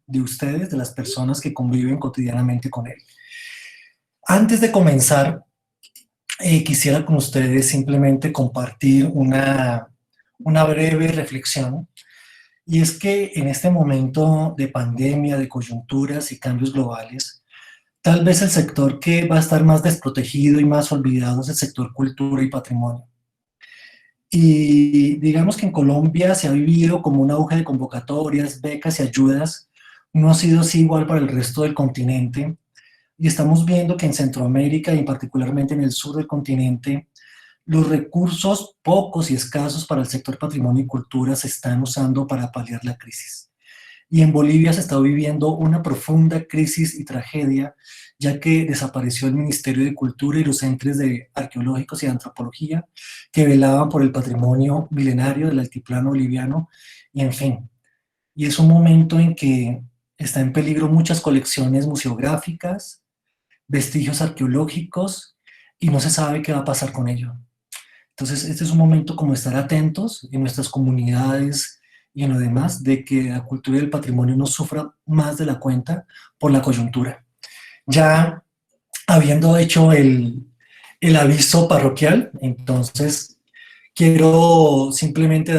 de ustedes, de las personas que conviven cotidianamente con él. Antes de comenzar, quisiera con ustedes simplemente compartir una breve reflexión, y es que en este momento de pandemia, de coyunturas y cambios globales, tal vez el sector que va a estar más desprotegido y más olvidado es el sector cultura y patrimonio. Y digamos que en Colombia se ha vivido como un auge de convocatorias, becas y ayudas. No ha sido así igual para el resto del continente. Y estamos viendo que en Centroamérica y particularmente en el sur del continente, los recursos pocos y escasos para el sector patrimonio y cultura se están usando para paliar la crisis. Y en Bolivia se está viviendo una profunda crisis y tragedia, ya que desapareció el Ministerio de Cultura y los centros de arqueológicos y de antropología que velaban por el patrimonio milenario del altiplano boliviano, y en fin. Y es un momento en que está en peligro muchas colecciones museográficas, vestigios arqueológicos, y no se sabe qué va a pasar con ello. Entonces, este es un momento como estar atentos en nuestras comunidades y en lo demás, de que la cultura y el patrimonio no sufra más de la cuenta por la coyuntura. Ya habiendo hecho el aviso parroquial, entonces quiero simplemente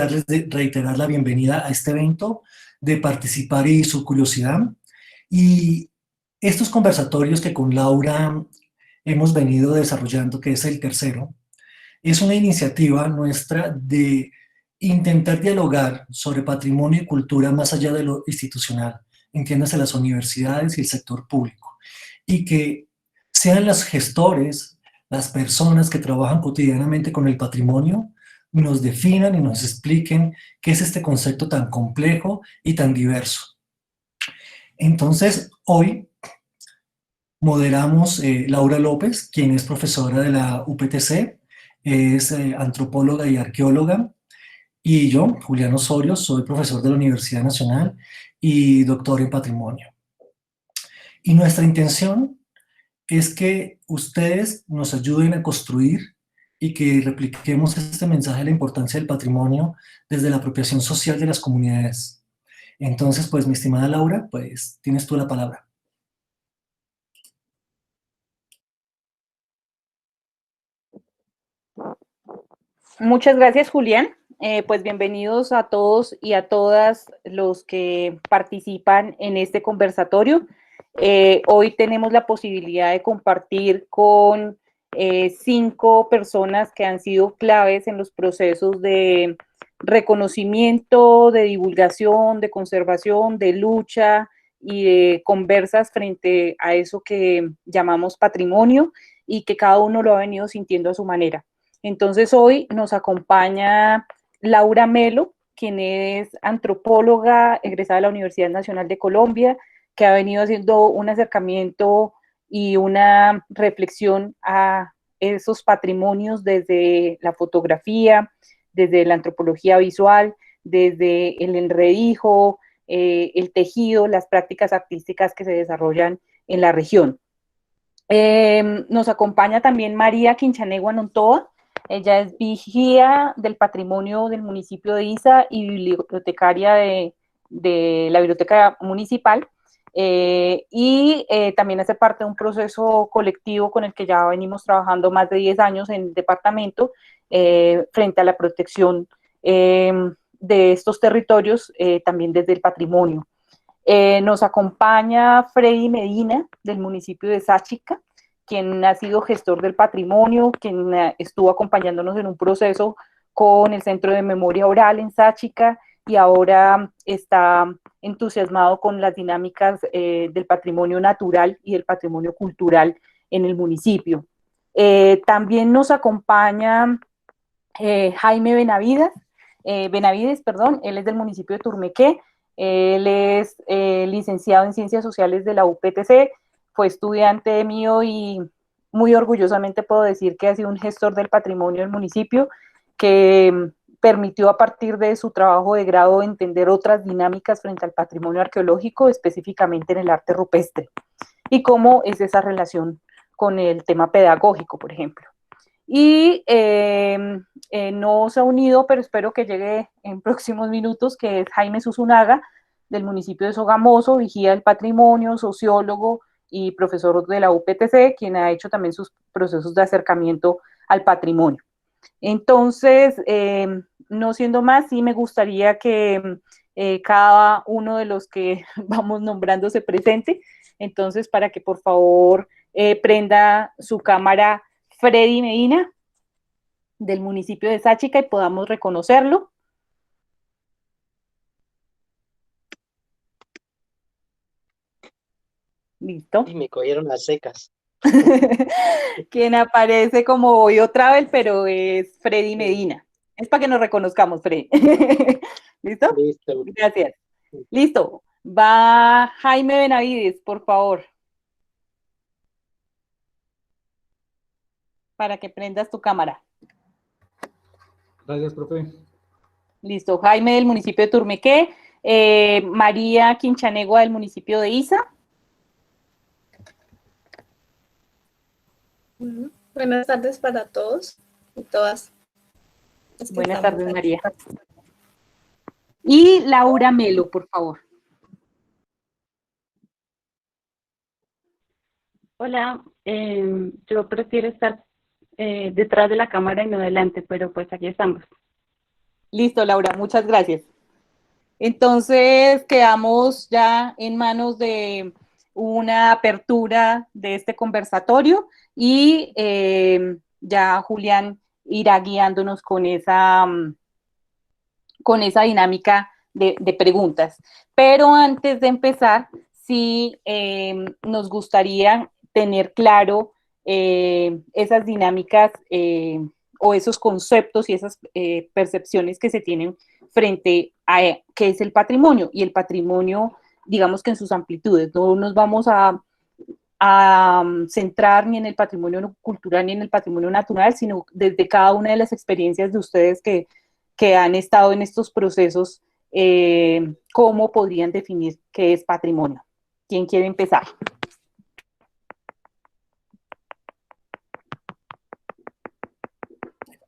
reiterar la bienvenida a este evento, de participar y su curiosidad. Y estos conversatorios que con Laura hemos venido desarrollando, que es el tercero, es una iniciativa nuestra de intentar dialogar sobre patrimonio y cultura más allá de lo institucional, entiéndase las universidades y el sector público, y que sean los gestores, las personas que trabajan cotidianamente con el patrimonio, nos definan y nos expliquen qué es este concepto tan complejo y tan diverso. Entonces, hoy moderamos Laura López, quien es profesora de la UPTC, es antropóloga y arqueóloga, y yo, Julián Osorio, soy profesor de la Universidad Nacional y doctor en patrimonio. Y nuestra intención es que ustedes nos ayuden a construir y que repliquemos este mensaje de la importancia del patrimonio desde la apropiación social de las comunidades. Entonces, pues, mi estimada Laura, pues, tienes tú la palabra. Muchas gracias, Julián. Pues bienvenidos a todos y a todas los que participan en este conversatorio. Hoy tenemos la posibilidad de compartir con 5 personas que han sido claves en los procesos de reconocimiento, de divulgación, de conservación, de lucha y de conversas frente a eso que llamamos patrimonio, y que cada uno lo ha venido sintiendo a su manera. Entonces hoy nos acompaña Laura Melo, quien es antropóloga egresada de la Universidad Nacional de Colombia, que ha venido haciendo un acercamiento y una reflexión a esos patrimonios desde la fotografía, desde la antropología visual, desde el enredijo, el tejido, las prácticas artísticas que se desarrollan en la región. Nos acompaña también María Quinchanegua Nontoa. Ella es vigía del patrimonio del municipio de Iza y bibliotecaria de la biblioteca municipal, también hace parte de un proceso colectivo con el que ya venimos trabajando más de 10 años en el departamento, frente a la protección de estos territorios, también desde el patrimonio. Nos acompaña Freddy Medina, del municipio de Sáchica, quien ha sido gestor del patrimonio, quien estuvo acompañándonos en un proceso con el Centro de Memoria Oral en Sáchica, y ahora está entusiasmado con las dinámicas del patrimonio natural y del patrimonio cultural en el municipio. También nos acompaña Jaime Benavides, él es del municipio de Turmequé. Él es licenciado en Ciencias Sociales de la UPTC, fue estudiante mío y muy orgullosamente puedo decir que ha sido un gestor del patrimonio del municipio, que permitió a partir de su trabajo de grado entender otras dinámicas frente al patrimonio arqueológico, específicamente en el arte rupestre, y cómo es esa relación con el tema pedagógico, por ejemplo. Y no se ha unido, pero espero que llegue en próximos minutos, que es Jaime Susunaga, del municipio de Sogamoso, vigía del patrimonio, sociólogo y profesor de la UPTC, quien ha hecho también sus procesos de acercamiento al patrimonio. Entonces, no siendo más, sí me gustaría que cada uno de los que vamos nombrando se presente. Entonces, para que por favor prenda su cámara Freddy Medina, del municipio de Sáchica, y podamos reconocerlo. Listo. Y me cogieron las secas. Quien aparece como Boyo Travel, pero es Freddy Medina. Es para que nos reconozcamos, Freddy. ¿Listo? Listo. Gracias. Listo. Va Jaime Benavides, por favor. Para que prendas tu cámara. Gracias, profe. Listo. Jaime del municipio de Turmequé. María Quinchanegua del municipio de Isa. Buenas tardes para todos y todas. Buenas tardes, María. Y Laura Melo, por favor. Hola, yo prefiero estar detrás de la cámara y no delante, pero pues aquí estamos. Listo, Laura, muchas gracias. Entonces, quedamos ya en manos de una apertura de este conversatorio y ya Julián irá guiándonos con esa dinámica de preguntas. Pero antes de empezar, sí nos gustaría tener claro esas dinámicas o esos conceptos y esas percepciones que se tienen frente a qué es el patrimonio. Y el patrimonio, digamos que en sus amplitudes, no nos vamos a centrar ni en el patrimonio cultural ni en el patrimonio natural, sino desde cada una de las experiencias de ustedes que han estado en estos procesos, cómo podrían definir qué es patrimonio. ¿Quién quiere empezar?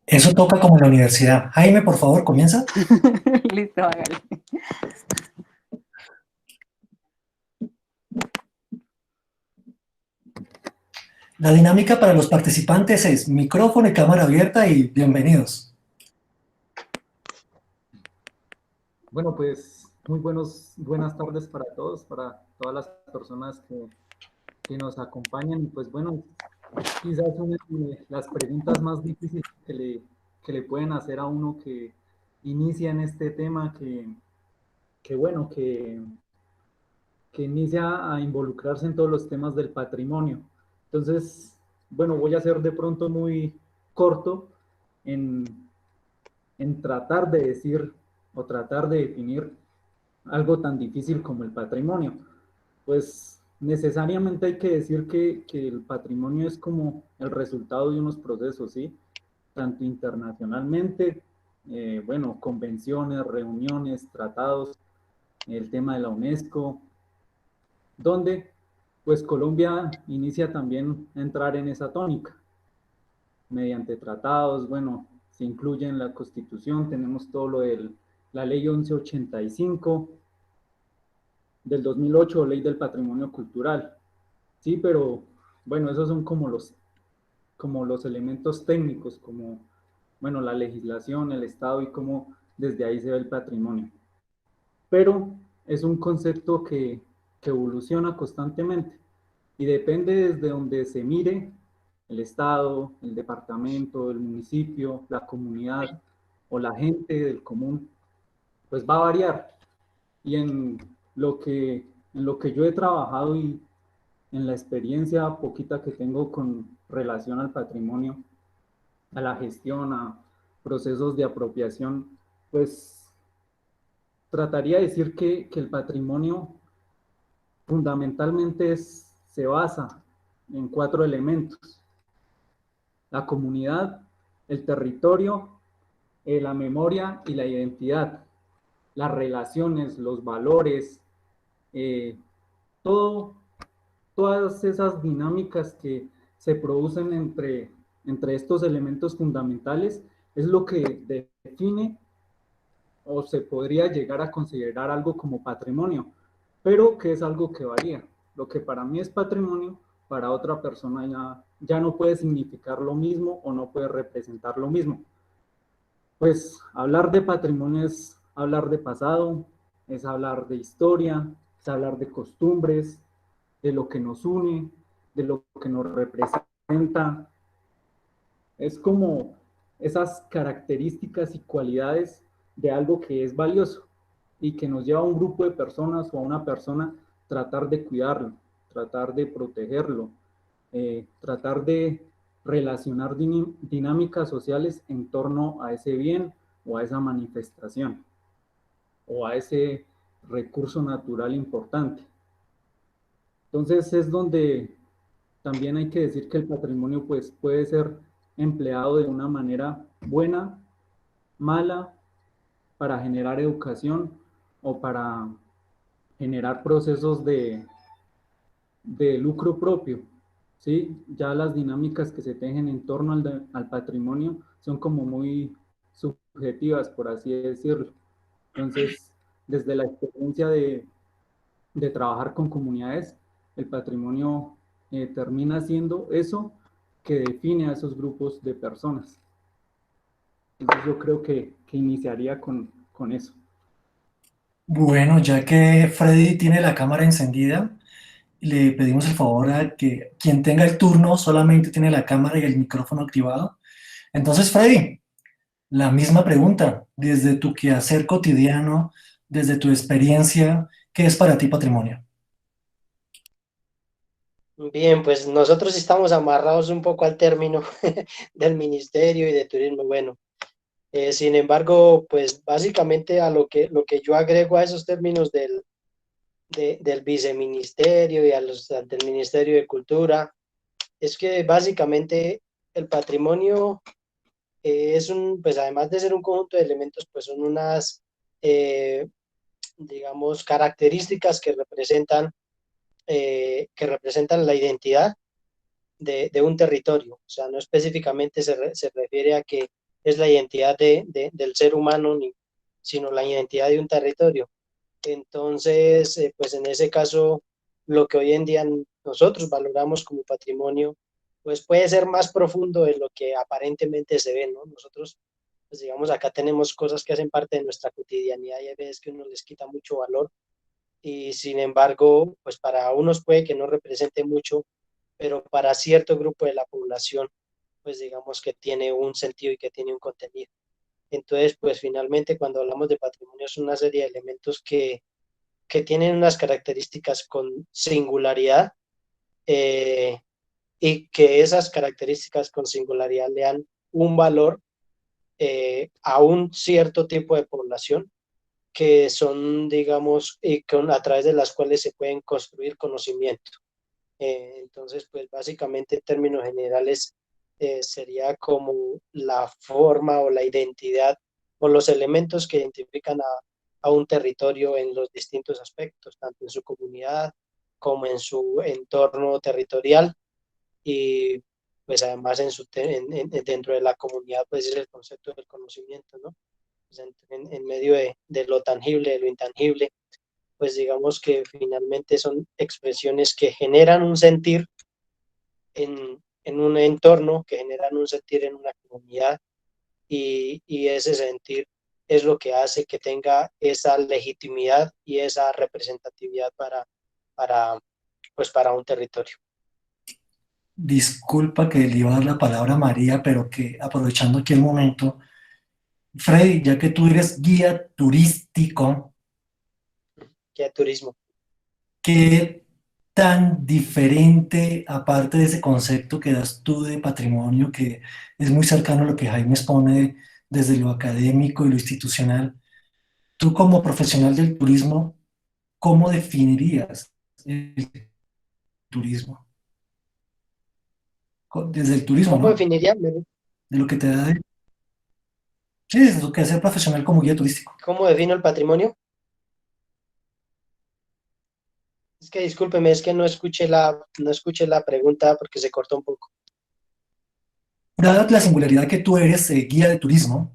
Eso toca como en la universidad. Jaime, por favor, comienza. Listo, hágale. La dinámica para los participantes es micrófono y cámara abierta y bienvenidos. Bueno, pues muy buenas tardes para todos, para todas las personas que nos acompañan. Y pues bueno, quizás una de las preguntas más difíciles que le pueden hacer a uno que inicia en este tema, que inicia a involucrarse en todos los temas del patrimonio. Entonces, bueno, voy a ser de pronto muy corto en tratar de decir o tratar de definir algo tan difícil como el patrimonio. Pues necesariamente hay que decir que el patrimonio es como el resultado de unos procesos, ¿sí? Tanto internacionalmente, bueno, convenciones, reuniones, tratados, el tema de la UNESCO, donde pues Colombia inicia también a entrar en esa tónica, mediante tratados, bueno, se incluye en la Constitución, tenemos todo lo de la Ley 1185 del 2008, Ley del Patrimonio Cultural, sí, pero bueno, esos son como los elementos técnicos, como, bueno, la legislación, el Estado y cómo desde ahí se ve el patrimonio. Pero es un concepto que evoluciona constantemente y depende desde donde se mire, el Estado, el departamento, el municipio, la comunidad o la gente del común, pues va a variar. Y en lo que yo he trabajado y en la experiencia poquita que tengo con relación al patrimonio, a la gestión, a procesos de apropiación, pues trataría de decir que el patrimonio fundamentalmente se basa en 4 elementos: la comunidad, el territorio, la memoria y la identidad, las relaciones, los valores, todas esas dinámicas que se producen entre estos elementos fundamentales es lo que define o se podría llegar a considerar algo como patrimonio, pero que es algo que varía. Lo que para mí es patrimonio, para otra persona ya no puede significar lo mismo o no puede representar lo mismo. Pues hablar de patrimonio es hablar de pasado, es hablar de historia, es hablar de costumbres, de lo que nos une, de lo que nos representa. Es como esas características y cualidades de algo que es valioso y que nos lleva a un grupo de personas o a una persona tratar de cuidarlo, tratar de protegerlo, tratar de relacionar dinámicas sociales en torno a ese bien o a esa manifestación o a ese recurso natural importante. Entonces es donde también hay que decir que el patrimonio pues, puede ser empleado de una manera buena, mala, para generar educación o para generar procesos de lucro propio. ¿Sí? Ya las dinámicas que se tejen en torno al patrimonio son como muy subjetivas, por así decirlo. Entonces, desde la experiencia de trabajar con comunidades, el patrimonio termina siendo eso que define a esos grupos de personas. Entonces yo creo que iniciaría con eso. Bueno, ya que Freddy tiene la cámara encendida, le pedimos el favor a que quien tenga el turno solamente tiene la cámara y el micrófono activado. Entonces, Freddy, la misma pregunta, desde tu quehacer cotidiano, desde tu experiencia, ¿qué es para ti patrimonio? Bien, pues nosotros estamos amarrados un poco al término del Ministerio y de Turismo. Bueno, sin embargo, pues básicamente a lo que yo agrego a esos términos del viceministerio y del Ministerio de Cultura, es que básicamente el patrimonio pues además de ser un conjunto de elementos, pues son unas, digamos, características que representan la identidad de un territorio. O sea, no específicamente se refiere a que es la identidad del ser humano, sino la identidad de un territorio. Entonces, pues en ese caso, lo que hoy en día nosotros valoramos como patrimonio, pues puede ser más profundo de lo que aparentemente se ve, ¿no? Nosotros, pues digamos, acá tenemos cosas que hacen parte de nuestra cotidianidad y hay veces que uno les quita mucho valor y sin embargo, pues para unos puede que no represente mucho, pero para cierto grupo de la población, pues digamos que tiene un sentido y que tiene un contenido. Entonces, pues finalmente cuando hablamos de patrimonio es una serie de elementos que tienen unas características con singularidad eh, y que esas características con singularidad le dan un valor a un cierto tipo de población que son, digamos, a través de las cuales se pueden construir conocimiento. Entonces, pues básicamente en términos generales sería como la forma o la identidad o los elementos que identifican a un territorio en los distintos aspectos, tanto en su comunidad como en su entorno territorial y pues además dentro de la comunidad pues es el concepto del conocimiento, ¿no? Pues en medio de lo tangible, de lo intangible, pues digamos que finalmente son expresiones que generan un sentir en un entorno, que generan un sentir en una comunidad y ese sentir es lo que hace que tenga esa legitimidad y esa representatividad para, pues para un territorio. Disculpa que le iba a dar la palabra a María, pero que aprovechando aquí el momento, Freddy, ya que tú eres guía turístico, Que de turismo. ¿qué tan diferente, aparte de ese concepto que das tú de patrimonio, que es muy cercano a lo que Jaime expone desde lo académico y lo institucional, tú como profesional del turismo, ¿cómo definirías el turismo? Desde el turismo, ¿Cómo ¿no? definiría? De lo que te da de... Sí, desde lo que es ser profesional como guía turístico. ¿Cómo defino el patrimonio? Es que discúlpeme, es que no escuché la pregunta porque se cortó un poco. Dada la singularidad que tú eres guía de turismo,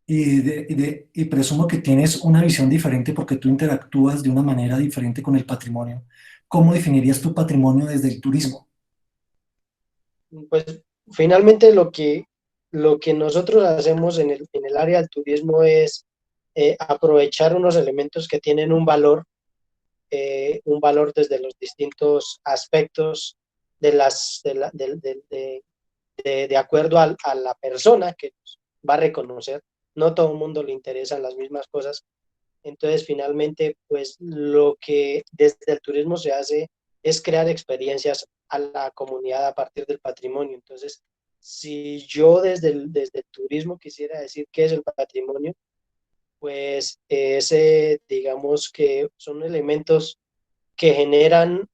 y presumo que tienes una visión diferente porque tú interactúas de una manera diferente con el patrimonio. ¿Cómo definirías tu patrimonio desde el turismo? Pues finalmente lo que nosotros hacemos en el área del turismo es aprovechar unos elementos que tienen un valor desde los distintos aspectos de, las, de acuerdo a la persona que va a reconocer. No todo el mundo le interesan las mismas cosas. Entonces, finalmente, pues lo que desde el turismo se hace es crear experiencias a la comunidad a partir del patrimonio. Entonces, si yo desde el turismo quisiera decir qué es el patrimonio, pues ese, digamos que son elementos que generan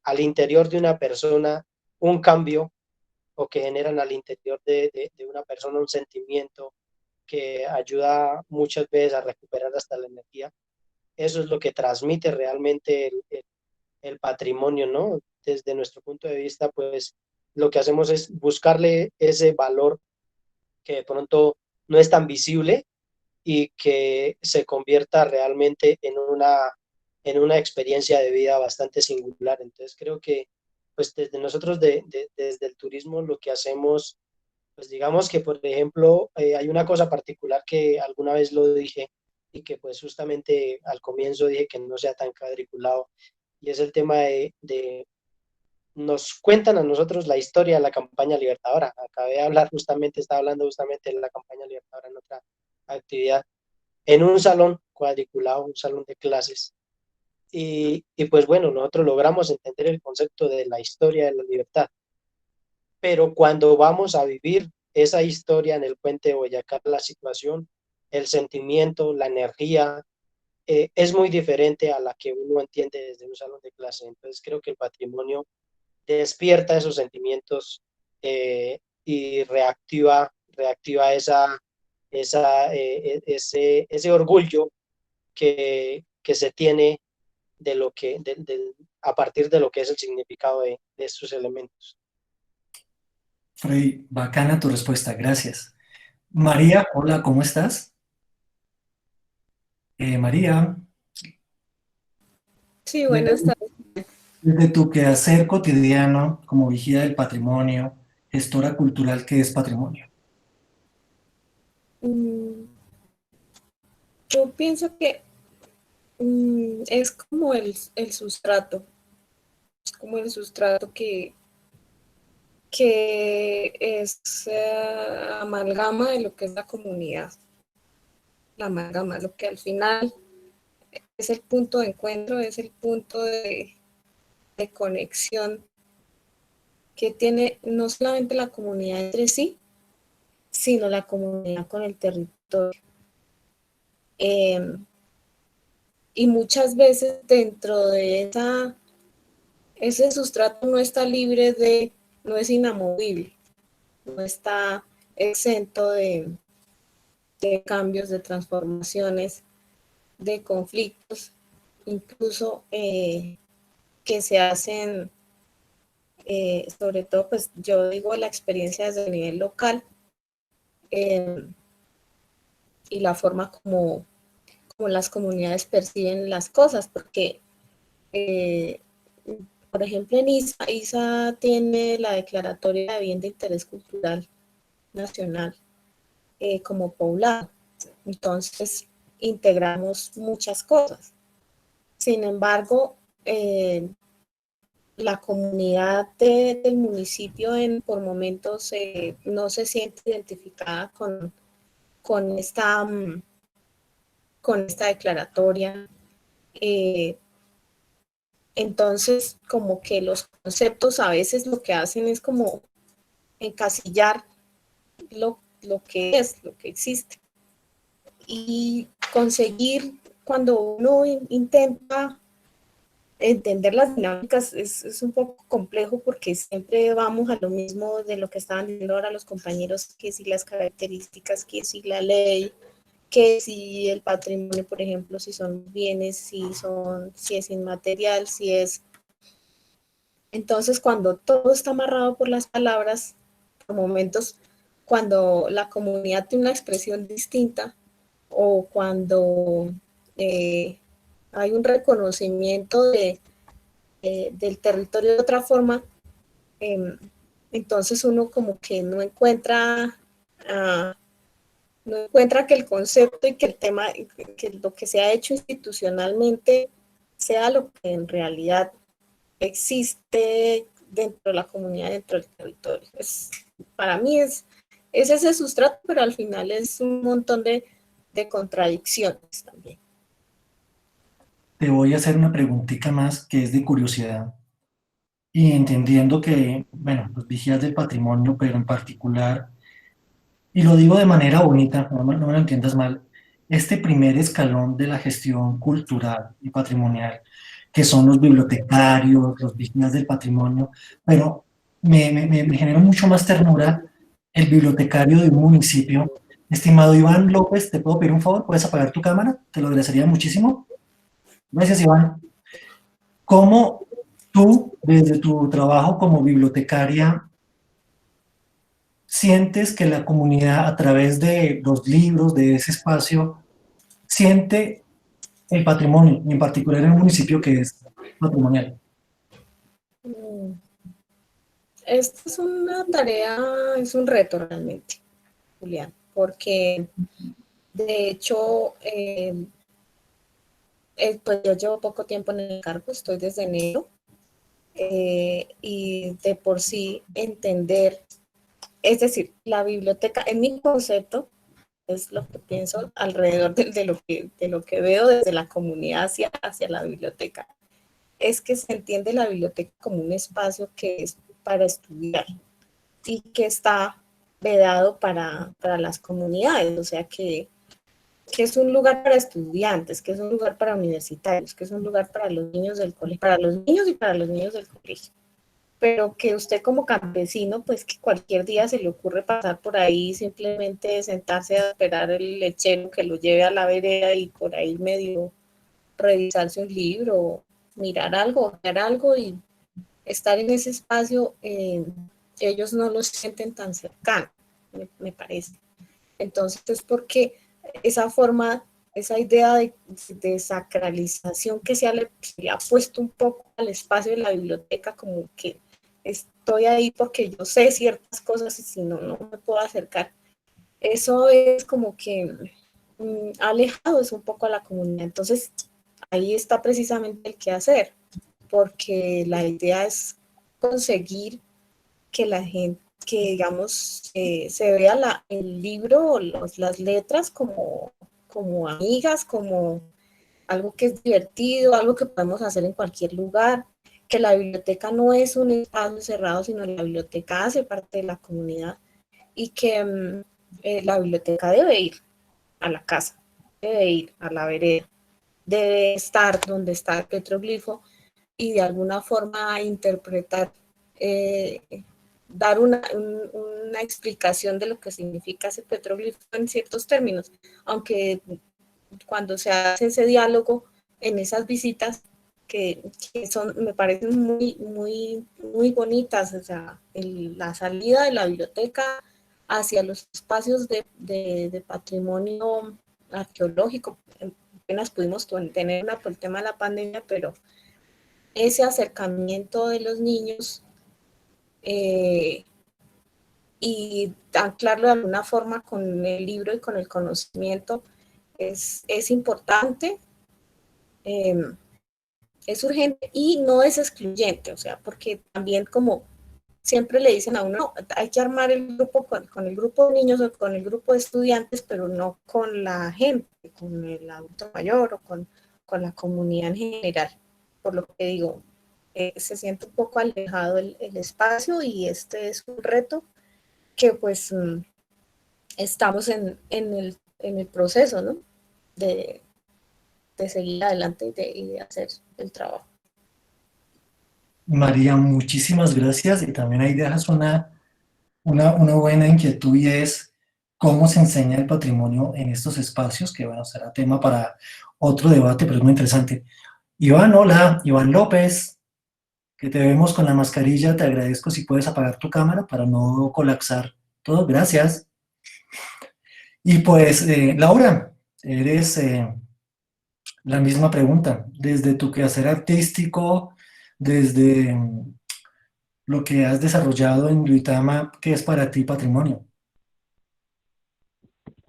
al interior de una persona un cambio o que generan al interior de una persona un sentimiento que ayuda muchas veces a recuperar hasta la energía. Eso es lo que transmite realmente el patrimonio, ¿no? Desde nuestro punto de vista, pues lo que hacemos es buscarle ese valor que de pronto no es tan visible y que se convierta realmente en una experiencia de vida bastante singular. Entonces creo que pues desde nosotros, desde el turismo, lo que hacemos, pues digamos que, por ejemplo, hay una cosa particular que alguna vez lo dije y que pues justamente al comienzo dije que no sea tan cuadriculado, y es el tema nos cuentan a nosotros la historia de la campaña Libertadora. Acabé de hablar justamente, estaba hablando justamente de la campaña Libertadora en otra actividad, en un salón cuadriculado, un salón de clases. Y pues bueno, nosotros logramos entender el concepto de la historia de la libertad, pero cuando vamos a vivir esa historia en el puente de Boyacá, la situación, el sentimiento, la energía, es muy diferente a la que uno entiende desde un salón de clase. Entonces creo que el patrimonio despierta esos sentimientos y reactiva ese orgullo que se tiene de lo que, a partir de lo que es el significado de estos elementos. Freddy, bacana tu respuesta, gracias. María, hola, ¿cómo estás? María, Sí, buenas desde tardes. desde tu quehacer cotidiano como vigía del patrimonio, gestora cultural, ¿qué es patrimonio? Mm, Yo pienso que es como el sustrato, es como el sustrato que es amalgama de lo que es la comunidad, la amalgama, lo que al final es el punto de encuentro, es el punto de conexión que tiene no solamente la comunidad entre sí, sino la comunidad con el territorio. Y muchas veces dentro de ese sustrato no está libre no es inamovible, no está exento de cambios, de transformaciones, de conflictos, incluso que se hacen, sobre todo, pues yo digo la experiencia desde el nivel local eh, y la forma como las comunidades perciben las cosas, porque eh, por ejemplo, en ISA tiene la declaratoria de bien de interés cultural nacional como poblado. Entonces, integramos muchas cosas. Sin embargo, la comunidad del municipio por momentos no se siente identificada con, esta, con esta declaratoria. Eh, entonces, como que los conceptos a veces lo que hacen es como encasillar lo que es, lo que existe. Y conseguir, cuando uno intenta entender las dinámicas, es un poco complejo porque siempre vamos a lo mismo de lo que estaban diciendo ahora los compañeros, que si las características, que si la ley, que si el patrimonio, por ejemplo, si son bienes, si es inmaterial, si es... Entonces, cuando todo está amarrado por las palabras, por momentos cuando la comunidad tiene una expresión distinta o cuando hay un reconocimiento del territorio de otra forma, entonces uno como que no encuentra que el concepto y que el tema, que lo que se ha hecho institucionalmente sea lo que en realidad existe dentro de la comunidad, dentro del territorio. Para mí es ese sustrato, pero al final es un montón de contradicciones también. Te voy a hacer una preguntita más que es de curiosidad. Y entendiendo que, bueno, los vigías del patrimonio, pero en particular, y lo digo de manera bonita, no me lo entiendas mal, este primer escalón de la gestión cultural y patrimonial, que son los bibliotecarios, los vigías del patrimonio, pero me genera mucho más ternura el bibliotecario de un municipio. Estimado Iván López, ¿te puedo pedir un favor? ¿Puedes apagar tu cámara? Te lo agradecería muchísimo. Gracias, Iván. ¿Cómo tú, desde tu trabajo como bibliotecaria, sientes que la comunidad, a través de los libros, de ese espacio, siente el patrimonio, y en particular en un municipio que es patrimonial? Esta es una tarea, es un reto realmente, Julián, porque de hecho, pues yo llevo poco tiempo en el cargo, estoy desde enero, y de por sí entender, es decir, la biblioteca, en mi concepto, es lo que pienso alrededor de lo que veo desde la comunidad hacia la biblioteca, es que se entiende la biblioteca como un espacio que es para estudiar y que está vedado para las comunidades, o sea que es un lugar para estudiantes, que es un lugar para universitarios, que es un lugar para los niños del colegio, para los niños y para los niños del colegio. Pero que usted como campesino, pues que cualquier día se le ocurre pasar por ahí, simplemente sentarse a esperar el lechero que lo lleve a la vereda y por ahí medio revisarse un libro, mirar algo, ver algo y estar en ese espacio, ellos no lo sienten tan cercano, me parece. Entonces es porque esa forma, esa idea de sacralización que se le ha puesto un poco al espacio de la biblioteca, como que estoy ahí porque yo sé ciertas cosas y si no, no me puedo acercar. Eso es como que ha alejado es un poco a la comunidad. Entonces, ahí está precisamente el qué hacer, porque la idea es conseguir que la gente, que digamos, se vea el libro o las letras como amigas, como algo que es divertido, algo que podemos hacer en cualquier lugar, que la biblioteca no es un espacio cerrado, sino la biblioteca hace parte de la comunidad y que la biblioteca debe ir a la casa, debe ir a la vereda, debe estar donde está el petroglifo y de alguna forma interpretar, dar una explicación de lo que significa ese petroglifo en ciertos términos, aunque cuando se hace ese diálogo en esas visitas que son, me parecen muy, muy, muy bonitas, o sea, la salida de la biblioteca hacia los espacios de patrimonio arqueológico. Apenas pudimos tener una por el tema de la pandemia, pero ese acercamiento de los niños y anclarlo de alguna forma con el libro y con el conocimiento es importante, es urgente y no es excluyente, o sea, porque también como siempre le dicen a uno, no, hay que armar el grupo con el grupo de niños o con el grupo de estudiantes, pero no con la gente, con el adulto mayor o con la comunidad en general. Por lo que digo, se siente un poco alejado el espacio y este es un reto que pues estamos en el proceso, ¿no? De seguir adelante y de hacer el trabajo. María, muchísimas gracias, y también ahí dejas una buena inquietud, y es cómo se enseña el patrimonio en estos espacios, que bueno, será tema para otro debate, pero es muy interesante. Iván, hola, Iván López, que te vemos con la mascarilla, te agradezco si puedes apagar tu cámara para no colapsar Todo, gracias. Y pues, Laura, eres la misma pregunta. Desde tu quehacer artístico, desde lo que has desarrollado en Duitama, ¿qué es para ti patrimonio?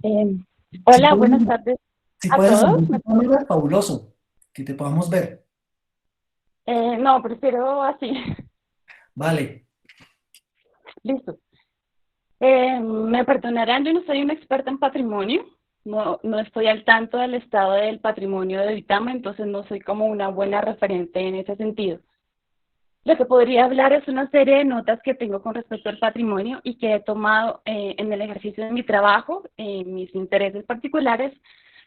Eh, Si Hola, puedes, buenas tardes si a puedes todos. abrir tu cámara, fabuloso, que te podamos ver. No, prefiero así. Vale. Listo. Me perdonarán, yo no soy una experta en patrimonio. No estoy al tanto del estado del patrimonio de Duitama, entonces no soy como una buena referente en ese sentido. Lo que podría hablar es una serie de notas que tengo con respecto al patrimonio y que he tomado en el ejercicio de mi trabajo, en mis intereses particulares,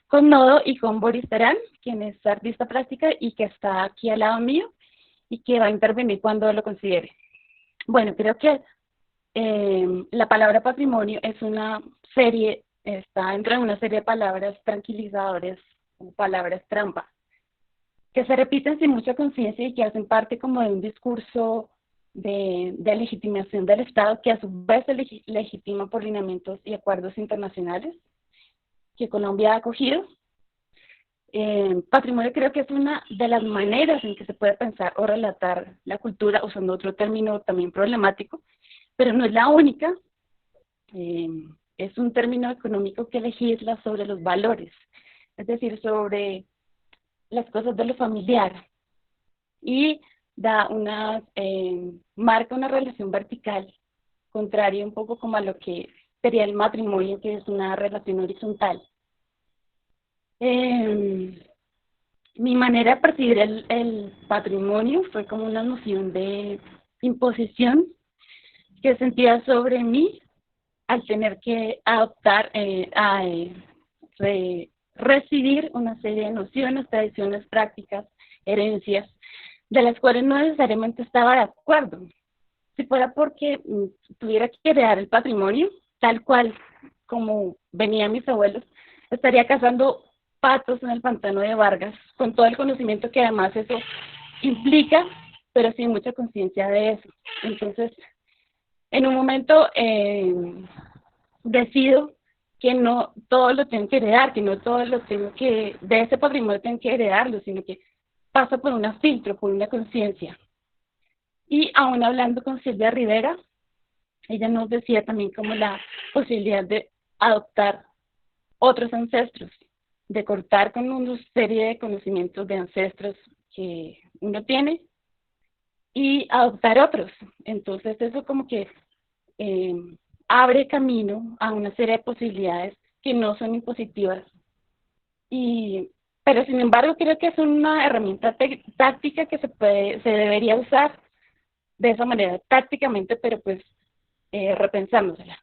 con Nodo y con Boris Terán, quien es artista plástica y que está aquí al lado mío y que va a intervenir cuando lo considere. Bueno, creo que la palabra patrimonio es una serie, está dentro de una serie de palabras tranquilizadores, o palabras trampa, que se repiten sin mucha conciencia y que hacen parte como de un discurso de legitimación del Estado que a su vez se legitima por lineamientos y acuerdos internacionales que Colombia ha acogido. Patrimonio creo que es una de las maneras en que se puede pensar o relatar la cultura, usando otro término también problemático, pero no es la única. Es un término económico que legisla sobre los valores, es decir, sobre las cosas de lo familiar, y da marca una relación vertical, contraria un poco como a lo que sería el matrimonio, que es una relación horizontal. Mi manera de percibir el patrimonio fue como una noción de imposición que sentía sobre mí al tener que adoptar, recibir una serie de nociones, tradiciones, prácticas, herencias, de las cuales no necesariamente estaba de acuerdo. Si fuera porque tuviera que heredar el patrimonio, tal cual como venían mis abuelos, estaría cazando patos en el pantano de Vargas, con todo el conocimiento que además eso implica, pero sin mucha conciencia de eso. Entonces, en un momento decido que no todo lo tengo que heredar, que no todo lo tengo que, de ese patrimonio tengo que heredarlo, sino que pasa por un filtro, por una conciencia. Y aún hablando con Silvia Rivera, ella nos decía también como la posibilidad de adoptar otros ancestros, de cortar con una serie de conocimientos de ancestros que uno tiene y adoptar otros. Entonces eso como que abre camino a una serie de posibilidades que no son impositivas. Pero sin embargo creo que es una herramienta táctica que se debería usar de esa manera, tácticamente, pero pues repensándosela.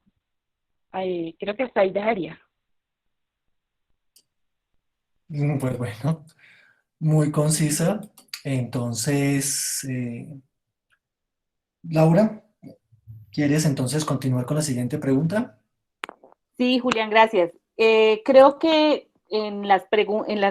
Creo que hasta ahí dejaría. Pues bueno, muy concisa. Entonces, Laura, ¿quieres entonces continuar con la siguiente pregunta? Sí, Julián, gracias. Creo que en las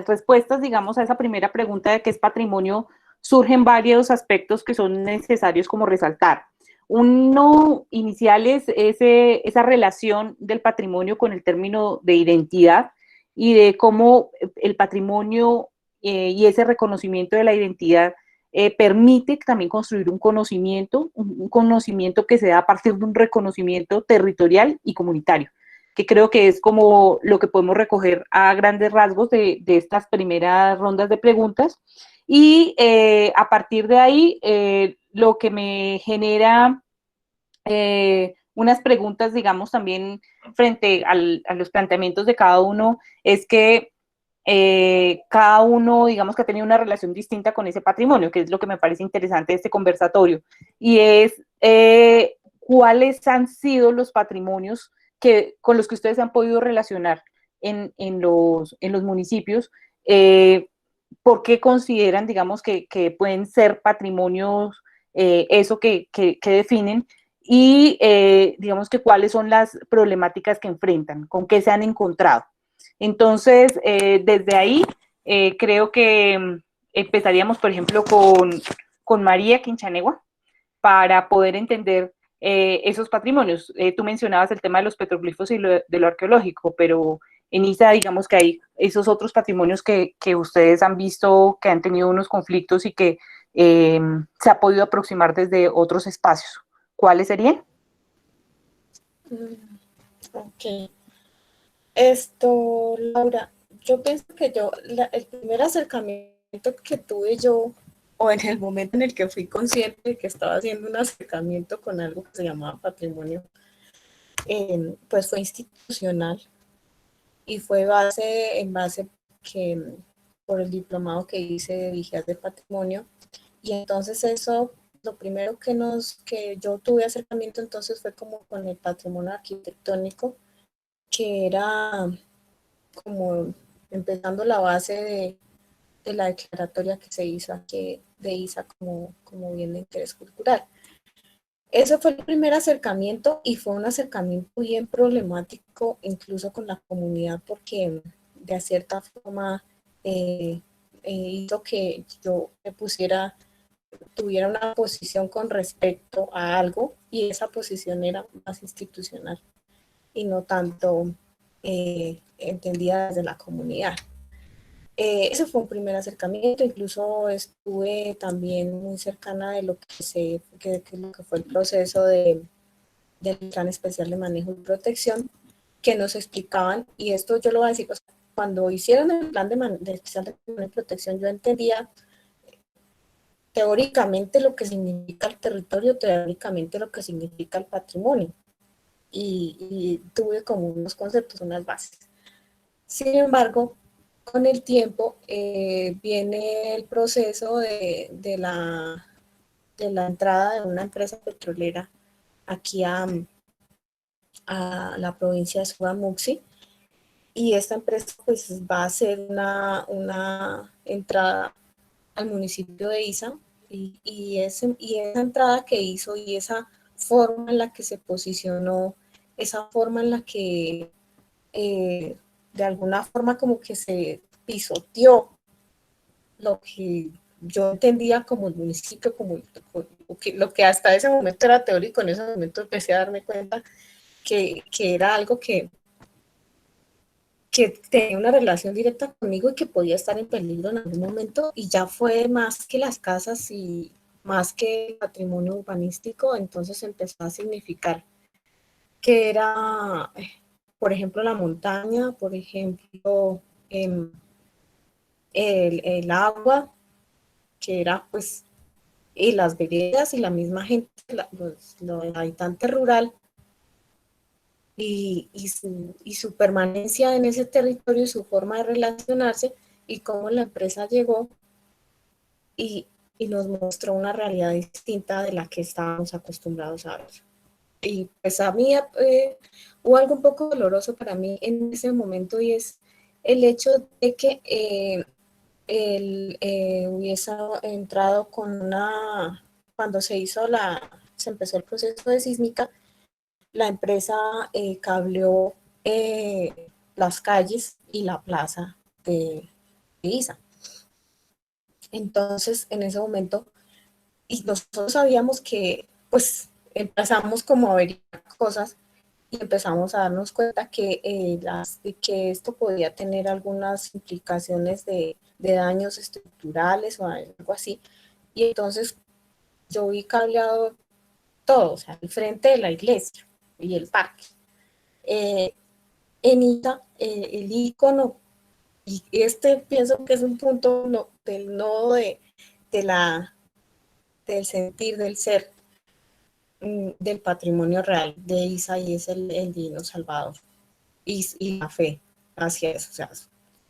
respuestas, digamos, a esa primera pregunta de qué es patrimonio, surgen varios aspectos que son necesarios como resaltar. Uno inicial es esa relación del patrimonio con el término de identidad y de cómo el patrimonio y ese reconocimiento de la identidad permite también construir un conocimiento que se da a partir de un reconocimiento territorial y comunitario, que creo que es como lo que podemos recoger a grandes rasgos de estas primeras rondas de preguntas. Y a partir de ahí, lo que me genera unas preguntas, digamos, también frente a los planteamientos de cada uno, es que cada uno, digamos, que ha tenido una relación distinta con ese patrimonio, que es lo que me parece interesante de este conversatorio, y es cuáles han sido los patrimonios con los que ustedes han podido relacionar en los municipios, por qué consideran, digamos, que pueden ser patrimonios, eso que definen, y digamos que cuáles son las problemáticas que enfrentan, con qué se han encontrado. Entonces, desde ahí, creo que empezaríamos, por ejemplo, con María Quinchanegua, para poder entender esos patrimonios. Tú mencionabas el tema de los petroglifos y de lo arqueológico, pero en ISA digamos que hay esos otros patrimonios que ustedes han visto que han tenido unos conflictos y que se ha podido aproximar desde otros espacios. ¿Cuáles serían? Ok. Laura, yo pienso que el primer acercamiento que tuve yo, o en el momento en el que fui consciente de que estaba haciendo un acercamiento con algo que se llamaba patrimonio, pues fue institucional y fue en base que por el diplomado que hice de Vigías del Patrimonio. Y entonces eso, lo primero que yo tuve acercamiento entonces fue como con el patrimonio arquitectónico, que era como empezando la base de la declaratoria que se hizo aquí de ISA como bien de interés cultural. Ese fue el primer acercamiento y fue un acercamiento bien problemático incluso con la comunidad porque de cierta forma hizo que yo tuviera una posición con respecto a algo y esa posición era más institucional y no tanto entendida desde la comunidad. Ese fue un primer acercamiento, incluso estuve también muy cercana de lo que fue el proceso del Plan Especial de Manejo y Protección, que nos explicaban, y esto yo lo voy a decir, o sea, cuando hicieron el Plan Especial de Manejo y Protección, yo entendía teóricamente lo que significa el territorio, teóricamente lo que significa el patrimonio, y tuve como unos conceptos, unas bases. Sin embargo, con el tiempo viene el proceso de la entrada de una empresa petrolera aquí a la provincia de Subamuxi, y esta empresa pues va a hacer una entrada al municipio de Isa, y esa entrada que hizo y esa forma en la que se posicionó, esa forma en la que de alguna forma como que se pisoteó lo que yo entendía como el municipio, lo que hasta ese momento era teórico, en ese momento empecé a darme cuenta que era algo que tenía una relación directa conmigo y que podía estar en peligro en algún momento, y ya fue más que las casas y más que el patrimonio urbanístico, entonces empezó a significar que era, por ejemplo, la montaña, por ejemplo, el agua, que era pues, y las veredas y la misma gente, el habitante rural, y su permanencia en ese territorio y su forma de relacionarse, y cómo la empresa llegó y nos mostró una realidad distinta de la que estábamos acostumbrados a ver. Y pues a mí hubo algo un poco doloroso para mí en ese momento, y es el hecho de que él hubiese entrado cuando se empezó el proceso de sísmica, la empresa cableó las calles y la plaza de Isa. Entonces, en ese momento, y nosotros sabíamos que, pues, empezamos como a ver cosas y empezamos a darnos cuenta que esto podía tener algunas implicaciones de daños estructurales o algo así. Y entonces yo vi cableado todo, o sea, el frente de la iglesia y el parque. En ITA, el icono, y pienso que es un punto del nodo del sentir, del ser, del patrimonio real de ISA, y es el divino Salvador y la fe hacia eso. O sea,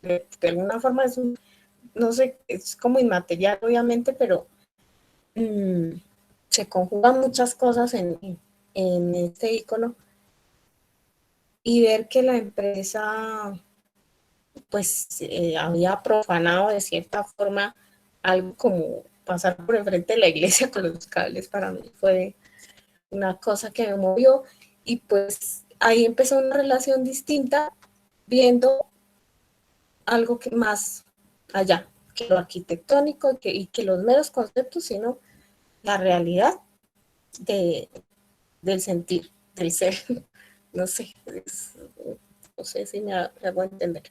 de alguna forma no sé, es como inmaterial obviamente, pero se conjugan muchas cosas en este icono, y ver que la empresa pues había profanado de cierta forma algo como pasar por enfrente de la iglesia con los cables, para mí fue una cosa que me movió, y pues ahí empezó una relación distinta, viendo algo que más allá que lo arquitectónico y que los meros conceptos, sino la realidad de del sentir, del ser. No sé, no sé si me hago entender.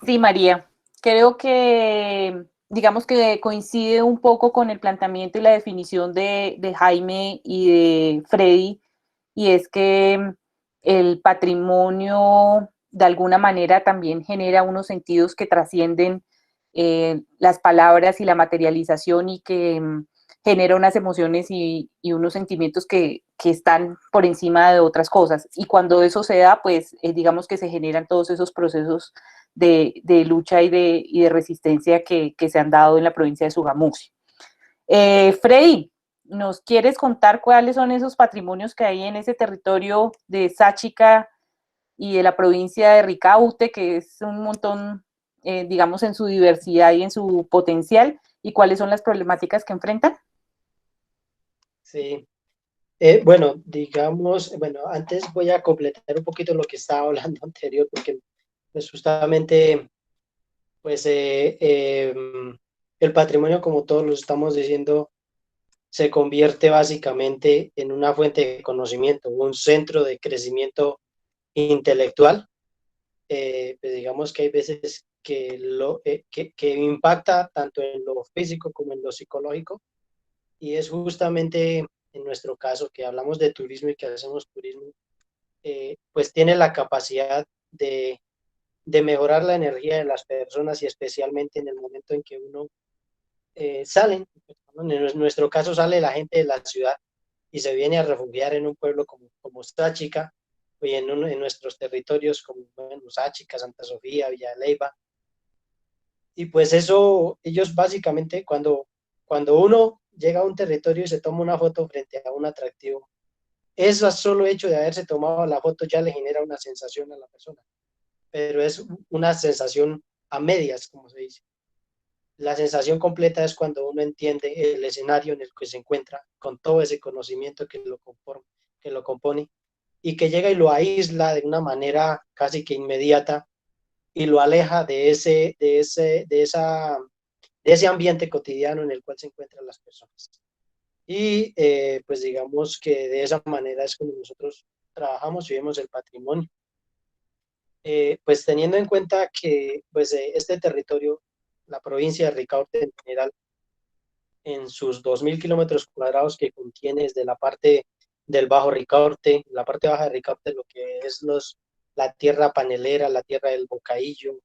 Sí, María, creo que, digamos que coincide un poco con el planteamiento y la definición de Jaime y de Freddy, y es que el patrimonio de alguna manera también genera unos sentidos que trascienden las palabras y la materialización y que genera unas emociones y unos sentimientos que están por encima de otras cosas. Y cuando eso se da, pues digamos que se generan todos esos procesos de lucha y de resistencia que se han dado en la provincia de Sogamuxi. Freddy, ¿nos quieres contar cuáles son esos patrimonios que hay en ese territorio de Sáchica y de la provincia de Ricaute, que es un montón, digamos, en su diversidad y en su potencial, y cuáles son las problemáticas que enfrentan? Sí. Bueno, digamos, bueno, antes voy a completar un poquito lo que estaba hablando anterior, porque pues justamente, pues el patrimonio, como todos lo estamos diciendo, se convierte básicamente en una fuente de conocimiento, un centro de crecimiento intelectual. Pues digamos que hay veces que impacta tanto en lo físico como en lo psicológico, y es justamente en nuestro caso que hablamos de turismo y que hacemos turismo, pues tiene la capacidad de mejorar la energía de las personas, y especialmente en el momento en que uno salen, en nuestro caso sale la gente de la ciudad y se viene a refugiar en un pueblo como Sáchica, y en nuestros territorios como bueno, Sáchica, Santa Sofía, Villa de Leyva. Y pues eso, ellos básicamente cuando uno llega a un territorio y se toma una foto frente a un atractivo, eso solo hecho de haberse tomado la foto ya le genera una sensación a la persona, pero es una sensación a medias, como se dice. La sensación completa es cuando uno entiende el escenario en el que se encuentra, con todo ese conocimiento que lo compone, y que llega y lo aísla de una manera casi que inmediata y lo aleja de ese ambiente cotidiano en el cual se encuentran las personas. Y pues digamos que de esa manera es como nosotros trabajamos y vemos el patrimonio. Pues teniendo en cuenta que pues, este territorio, la provincia de Ricaurte en general, en sus 2.000 kilómetros cuadrados que contiene desde la parte del Bajo Ricaurte, la parte baja de Ricaurte, lo que es la tierra panelera, la tierra del Bocaillo,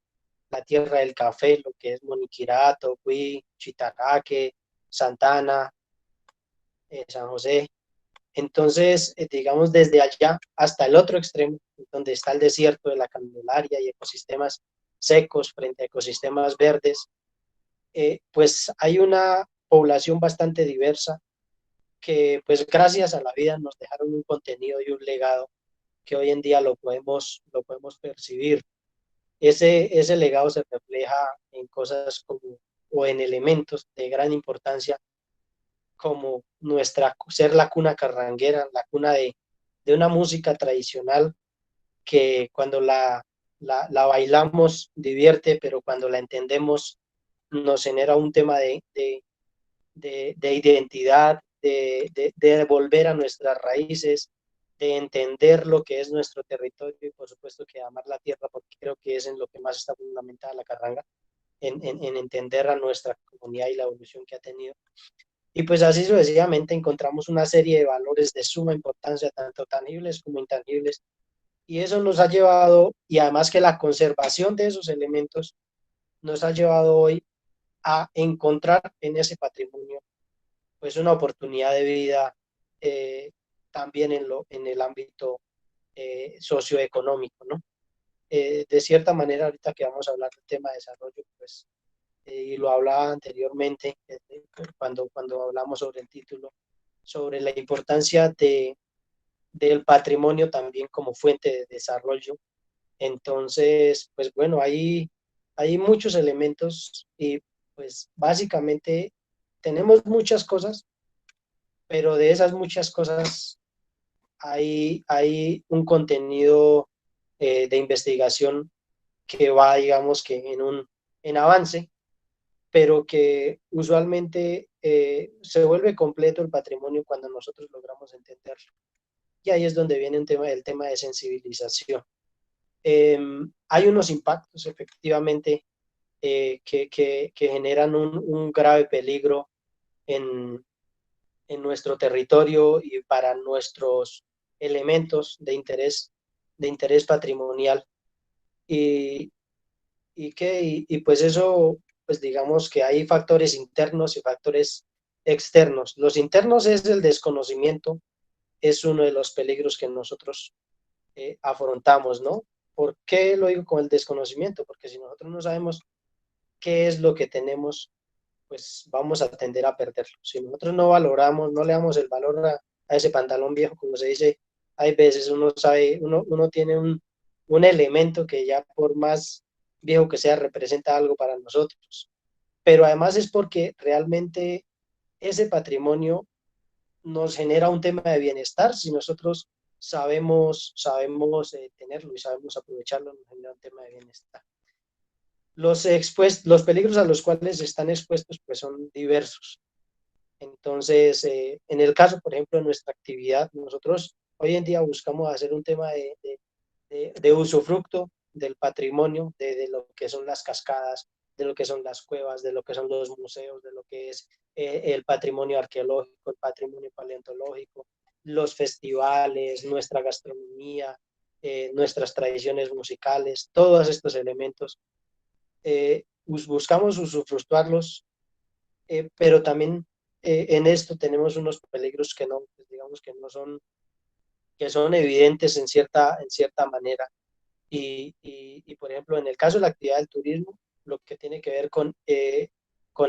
la tierra del café, lo que es Moniquirá, Tocuí, Chitaraque, Santana, San José. Entonces, digamos, desde allá hasta el otro extremo, donde está el desierto de la Candelaria y ecosistemas secos frente a ecosistemas verdes, pues hay una población bastante diversa que, pues gracias a la vida, nos dejaron un contenido y un legado que hoy en día lo podemos percibir. Ese legado se refleja en cosas como, o en elementos de gran importancia, como ser la cuna carranguera, la cuna de una música tradicional que cuando la bailamos divierte, pero cuando la entendemos nos genera un tema de identidad, de volver a nuestras raíces, de entender lo que es nuestro territorio y por supuesto que amar la tierra, porque creo que es en lo que más está fundamentada la carranga, en entender a nuestra comunidad y la evolución que ha tenido. Y pues así sucesivamente encontramos una serie de valores de suma importancia, tanto tangibles como intangibles, y eso nos ha llevado, y además que la conservación de esos elementos nos ha llevado hoy a encontrar en ese patrimonio pues una oportunidad de vida, también en el ámbito socioeconómico, ¿no? De cierta manera, ahorita que vamos a hablar del tema de desarrollo, pues, y lo hablaba anteriormente, cuando hablamos sobre el título, sobre la importancia del patrimonio también como fuente de desarrollo. Entonces, pues bueno, hay muchos elementos y pues básicamente tenemos muchas cosas, pero de esas muchas cosas hay un contenido de investigación que va, digamos que en avance, pero que usualmente se vuelve completo el patrimonio cuando nosotros logramos entenderlo. Y ahí es donde viene el tema de sensibilización. Hay unos impactos, efectivamente, que generan un grave peligro en nuestro territorio y para nuestros elementos de interés patrimonial. Y pues eso, pues digamos que hay factores internos y factores externos. Los internos es el desconocimiento, es uno de los peligros que nosotros afrontamos, ¿no? ¿Por qué lo digo con el desconocimiento? Porque si nosotros no sabemos qué es lo que tenemos, pues vamos a tender a perderlo. Si nosotros no valoramos, no le damos el valor a ese pantalón viejo, como se dice, hay veces uno sabe, uno tiene un elemento que ya por más viejo que sea, representa algo para nosotros. Pero además es porque realmente ese patrimonio nos genera un tema de bienestar. Si nosotros sabemos tenerlo y sabemos aprovecharlo, nos genera un tema de bienestar. Los peligros a los cuales están expuestos pues son diversos. Entonces, en el caso, por ejemplo, de nuestra actividad, nosotros hoy en día buscamos hacer un tema de usufructo del patrimonio, de lo que son las cascadas, de lo que son las cuevas, de lo que son los museos, de lo que es el patrimonio arqueológico, el patrimonio paleontológico, los festivales, nuestra gastronomía, nuestras tradiciones musicales, todos estos elementos. Buscamos usufructuarlos, pero también en esto tenemos unos peligros que no, pues digamos que son evidentes en cierta manera. Y, por ejemplo, en el caso de la actividad del turismo, lo que tiene que ver con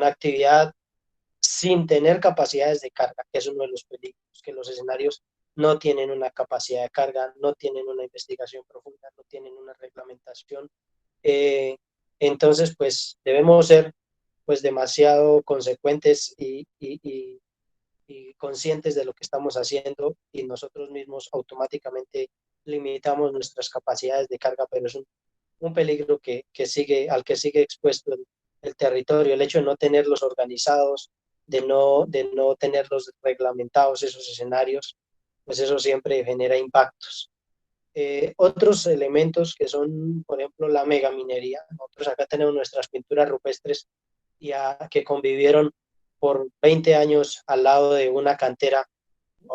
actividad sin tener capacidades de carga, que es uno de los peligros, que los escenarios no tienen una capacidad de carga, no tienen una investigación profunda, no tienen una reglamentación. Entonces, pues debemos ser pues demasiado consecuentes y conscientes de lo que estamos haciendo, y nosotros mismos automáticamente limitamos nuestras capacidades de carga, pero es un peligro al que sigue expuesto el territorio, el hecho de no tenerlos organizados, de no tenerlos reglamentados esos escenarios, pues eso siempre genera impactos. Otros elementos que son, por ejemplo, la megaminería. Nosotros acá tenemos nuestras pinturas rupestres que convivieron por 20 años al lado de una cantera,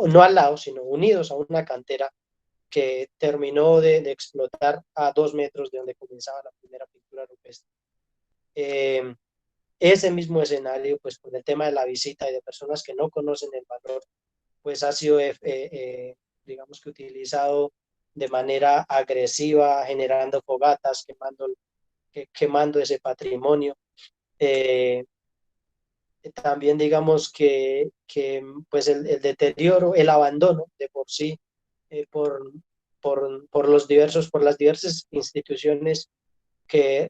no al lado, sino unidos a una cantera que terminó de explotar a 2 metros de donde comenzaba la primera pintura rupestre. Ese mismo escenario, pues por el tema de la visita y de personas que no conocen el valor, pues ha sido, digamos que utilizado de manera agresiva, generando fogatas, quemando ese patrimonio. También digamos que pues el deterioro, el abandono de por sí, por las diversas instituciones que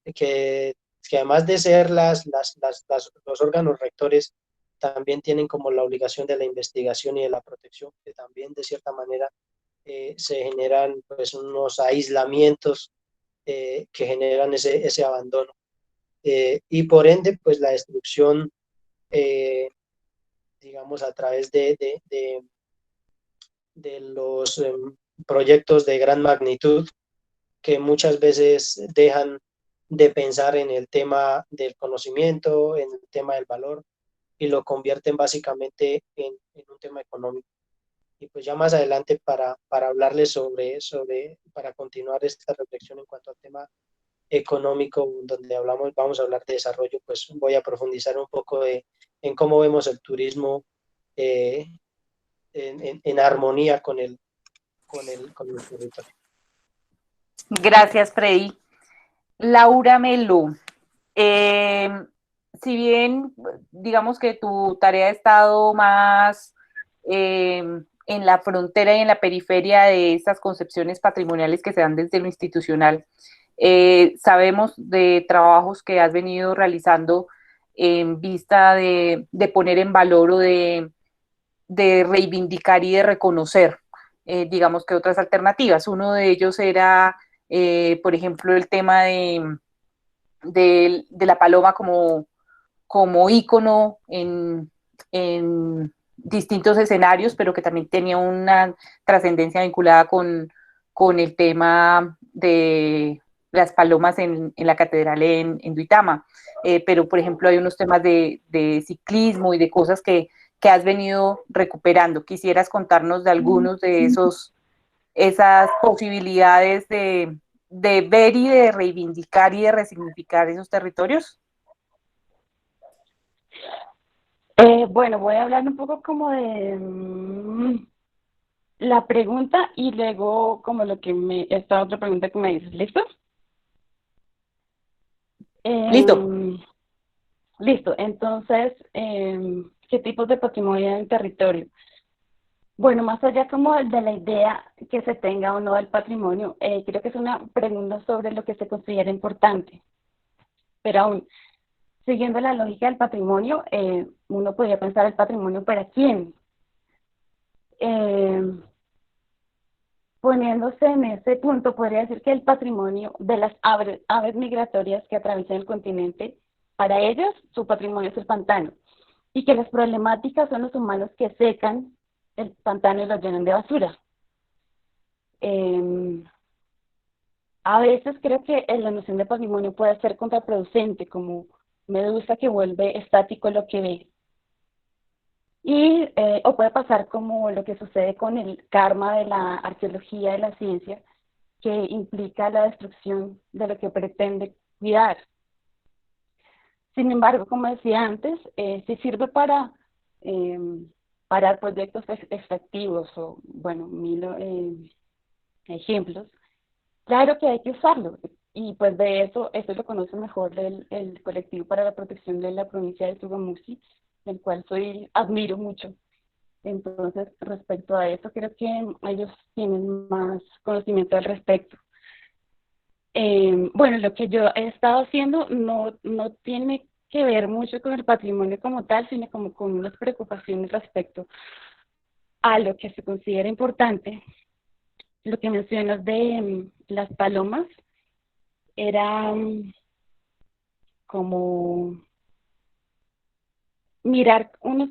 además de ser los órganos rectores, también tienen como la obligación de la investigación y de la protección, que también de cierta manera se generan pues unos aislamientos que generan ese abandono. Y por ende, pues la destrucción, digamos, a través de los proyectos de gran magnitud, que muchas veces dejan de pensar en el tema del conocimiento, en el tema del valor, y lo convierten básicamente en un tema económico. Y pues ya más adelante para hablarles para continuar esta reflexión en cuanto al tema económico, donde vamos a hablar de desarrollo, pues voy a profundizar un poco en cómo vemos el turismo en armonía con el territorio. Gracias, Freddy. Laura Melo, si bien digamos que tu tarea ha estado más en la frontera y en la periferia de estas concepciones patrimoniales que se dan desde lo institucional, sabemos de trabajos que has venido realizando en vista de poner en valor o de reivindicar y de reconocer, digamos que otras alternativas. Uno de ellos era, por ejemplo, el tema de la paloma como ícono en distintos escenarios, pero que también tenía una trascendencia vinculada con el tema de las palomas en la catedral en Duitama. Pero, por ejemplo, hay unos temas de ciclismo y de cosas que has venido recuperando. ¿Quisieras contarnos de algunos de esas posibilidades de ver y de reivindicar y de resignificar esos territorios? Bueno, voy a hablar un poco como de la pregunta y luego como esta otra pregunta que me dices, ¿listo? Listo. Listo, entonces, ¿qué tipos de patrimonio hay en el territorio? Bueno, más allá como de la idea que se tenga o no del patrimonio, creo que es una pregunta sobre lo que se considera importante. Pero aún, siguiendo la lógica del patrimonio, uno podría pensar el patrimonio para quién. Poniéndose en ese punto, podría decir que el patrimonio de las aves migratorias que atraviesan el continente, para ellos su patrimonio es el pantano, y que las problemáticas son los humanos que secan el pantano y lo llenan de basura. A veces creo que la noción de patrimonio puede ser contraproducente, como medusa que vuelve estático lo que ve. O puede pasar como lo que sucede con el karma de la arqueología, de la ciencia, que implica la destrucción de lo que pretende cuidar. Sin embargo, como decía antes, si sirve para proyectos extractivos o, bueno, ejemplos, claro que hay que usarlo. Y pues de eso lo conoce mejor el Colectivo para la Protección de la Provincia de Tugamuxi, del cual admiro mucho. Entonces, respecto a eso, creo que ellos tienen más conocimiento al respecto. Bueno, lo que yo he estado haciendo no tiene que ver mucho con el patrimonio como tal, sino como con unas preocupaciones respecto a lo que se considera importante. Lo que mencionas de las palomas era como mirar unas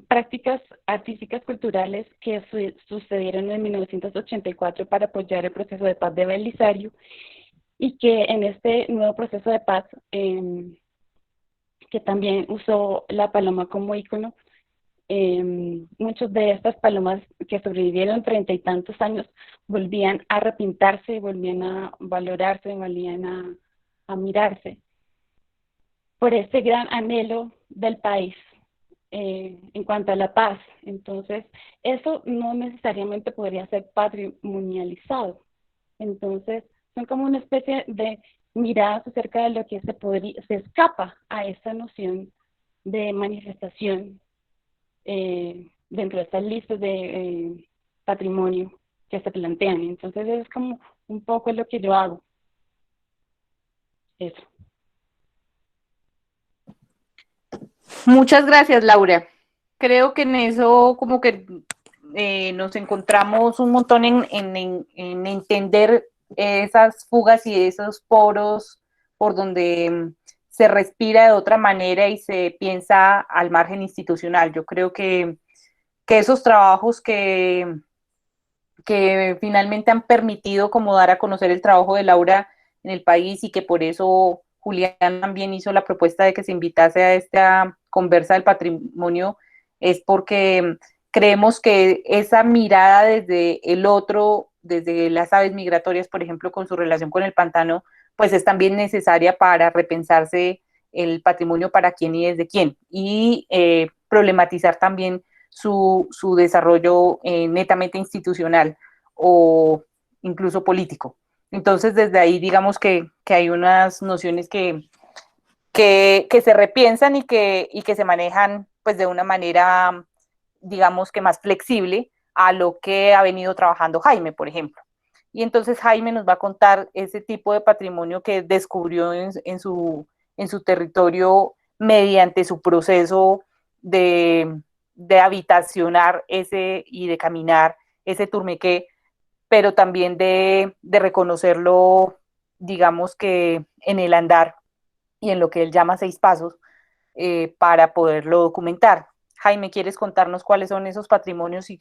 prácticas artísticas culturales que sucedieron en 1984 para apoyar el proceso de paz de Belisario, y que en este nuevo proceso de paz, que también usó la paloma como ícono, muchas de estas palomas que sobrevivieron 30 y tantos años volvían a repintarse, volvían a valorarse, volvían a mirarse por ese gran anhelo del país en cuanto a la paz. Entonces, eso no necesariamente podría ser patrimonializado. Entonces, son como una especie de miradas acerca de lo que se escapa a esa noción de manifestación dentro de estas listas de patrimonio que se plantean. Entonces, es como un poco lo que yo hago. Eso. Muchas gracias, Laura. Creo que en eso como que nos encontramos un montón en entender esas fugas y esos poros por donde se respira de otra manera y se piensa al margen institucional. Yo creo que esos trabajos que finalmente han permitido como dar a conocer el trabajo de Laura en el país, y que por eso Julián también hizo la propuesta de que se invitase a esta conversa del patrimonio, es porque creemos que esa mirada desde el otro, desde las aves migratorias, por ejemplo, con su relación con el pantano, pues es también necesaria para repensarse el patrimonio para quién y desde quién, y problematizar también su desarrollo netamente institucional o incluso político. Entonces, desde ahí, digamos que hay unas nociones que se repiensan y que se manejan pues de una manera, digamos que más flexible a lo que ha venido trabajando Jaime, por ejemplo. Y entonces Jaime nos va a contar ese tipo de patrimonio que descubrió en su territorio mediante su proceso de habitacionar ese y de caminar ese turmequé, pero también de reconocerlo, digamos que en el andar y en lo que él llama 6 pasos, para poderlo documentar. Jaime, ¿quieres contarnos cuáles son esos patrimonios y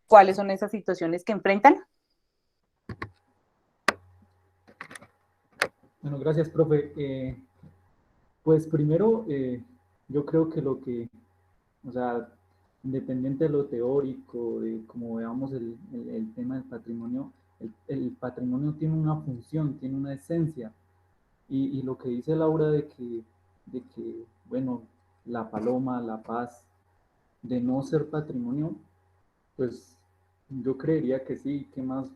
cuáles son esas situaciones que enfrentan? Bueno, gracias, profe. Pues primero, yo creo que o sea, independiente de lo teórico, de cómo veamos el tema del patrimonio, el patrimonio tiene una función, tiene una esencia. Y lo que dice Laura de que, bueno, la paloma, la paz, de no ser patrimonio, pues yo creería que sí. ¿Qué más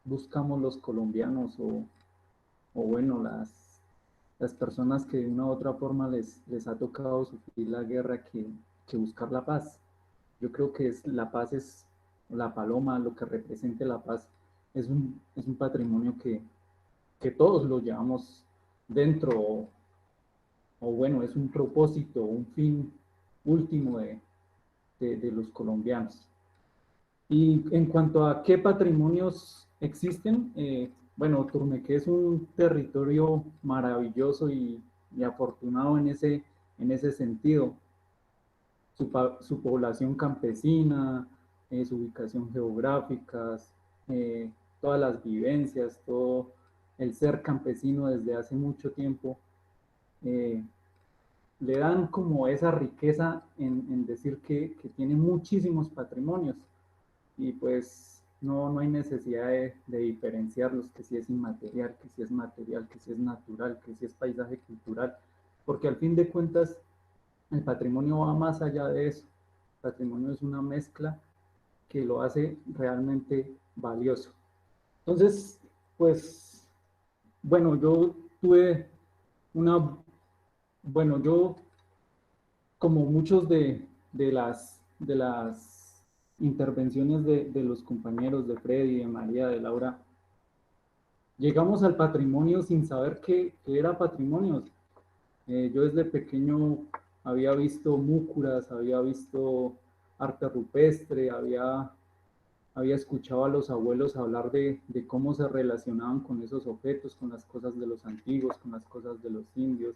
buscamos los colombianos o bueno, las personas que de una u otra forma les ha tocado sufrir la guerra que buscar la paz? Yo creo que la paz es la paloma, lo que represente la paz, es un patrimonio que todos lo llevamos dentro, o bueno, es un propósito, un fin último de los colombianos. Y en cuanto a qué patrimonios existen, bueno, Turmequé es un territorio maravilloso y afortunado en ese sentido. Su población campesina, su ubicación geográfica, todas las vivencias, todo el ser campesino desde hace mucho tiempo, eh, le dan como esa riqueza en decir que tiene muchísimos patrimonios y pues no hay necesidad de diferenciarlos, que si es inmaterial, que si es material, que si es natural, que si es paisaje cultural, porque al fin de cuentas el patrimonio va más allá de eso. El patrimonio es una mezcla que lo hace realmente valioso. Entonces, pues, bueno, yo tuve bueno, yo, como muchos de las intervenciones de los compañeros de Freddy, de María, de Laura, llegamos al patrimonio sin saber qué era patrimonio. Yo desde pequeño había visto múcuras, había visto arte rupestre, había escuchado a los abuelos hablar de cómo se relacionaban con esos objetos, con las cosas de los antiguos, con las cosas de los indios,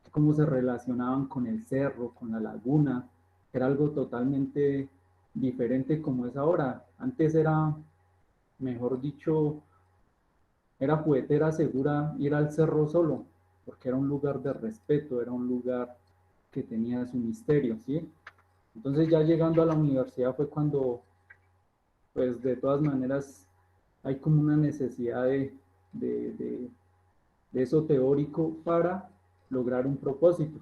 cómo se relacionaban con el cerro, con la laguna. Era algo totalmente diferente como es ahora. Antes era, mejor dicho, era juguetera segura ir al cerro solo, porque era un lugar de respeto, era un lugar que tenía su misterio, ¿sí? Entonces ya llegando a la universidad fue cuando, pues de todas maneras, hay como una necesidad de, de, de eso teórico para lograr un propósito,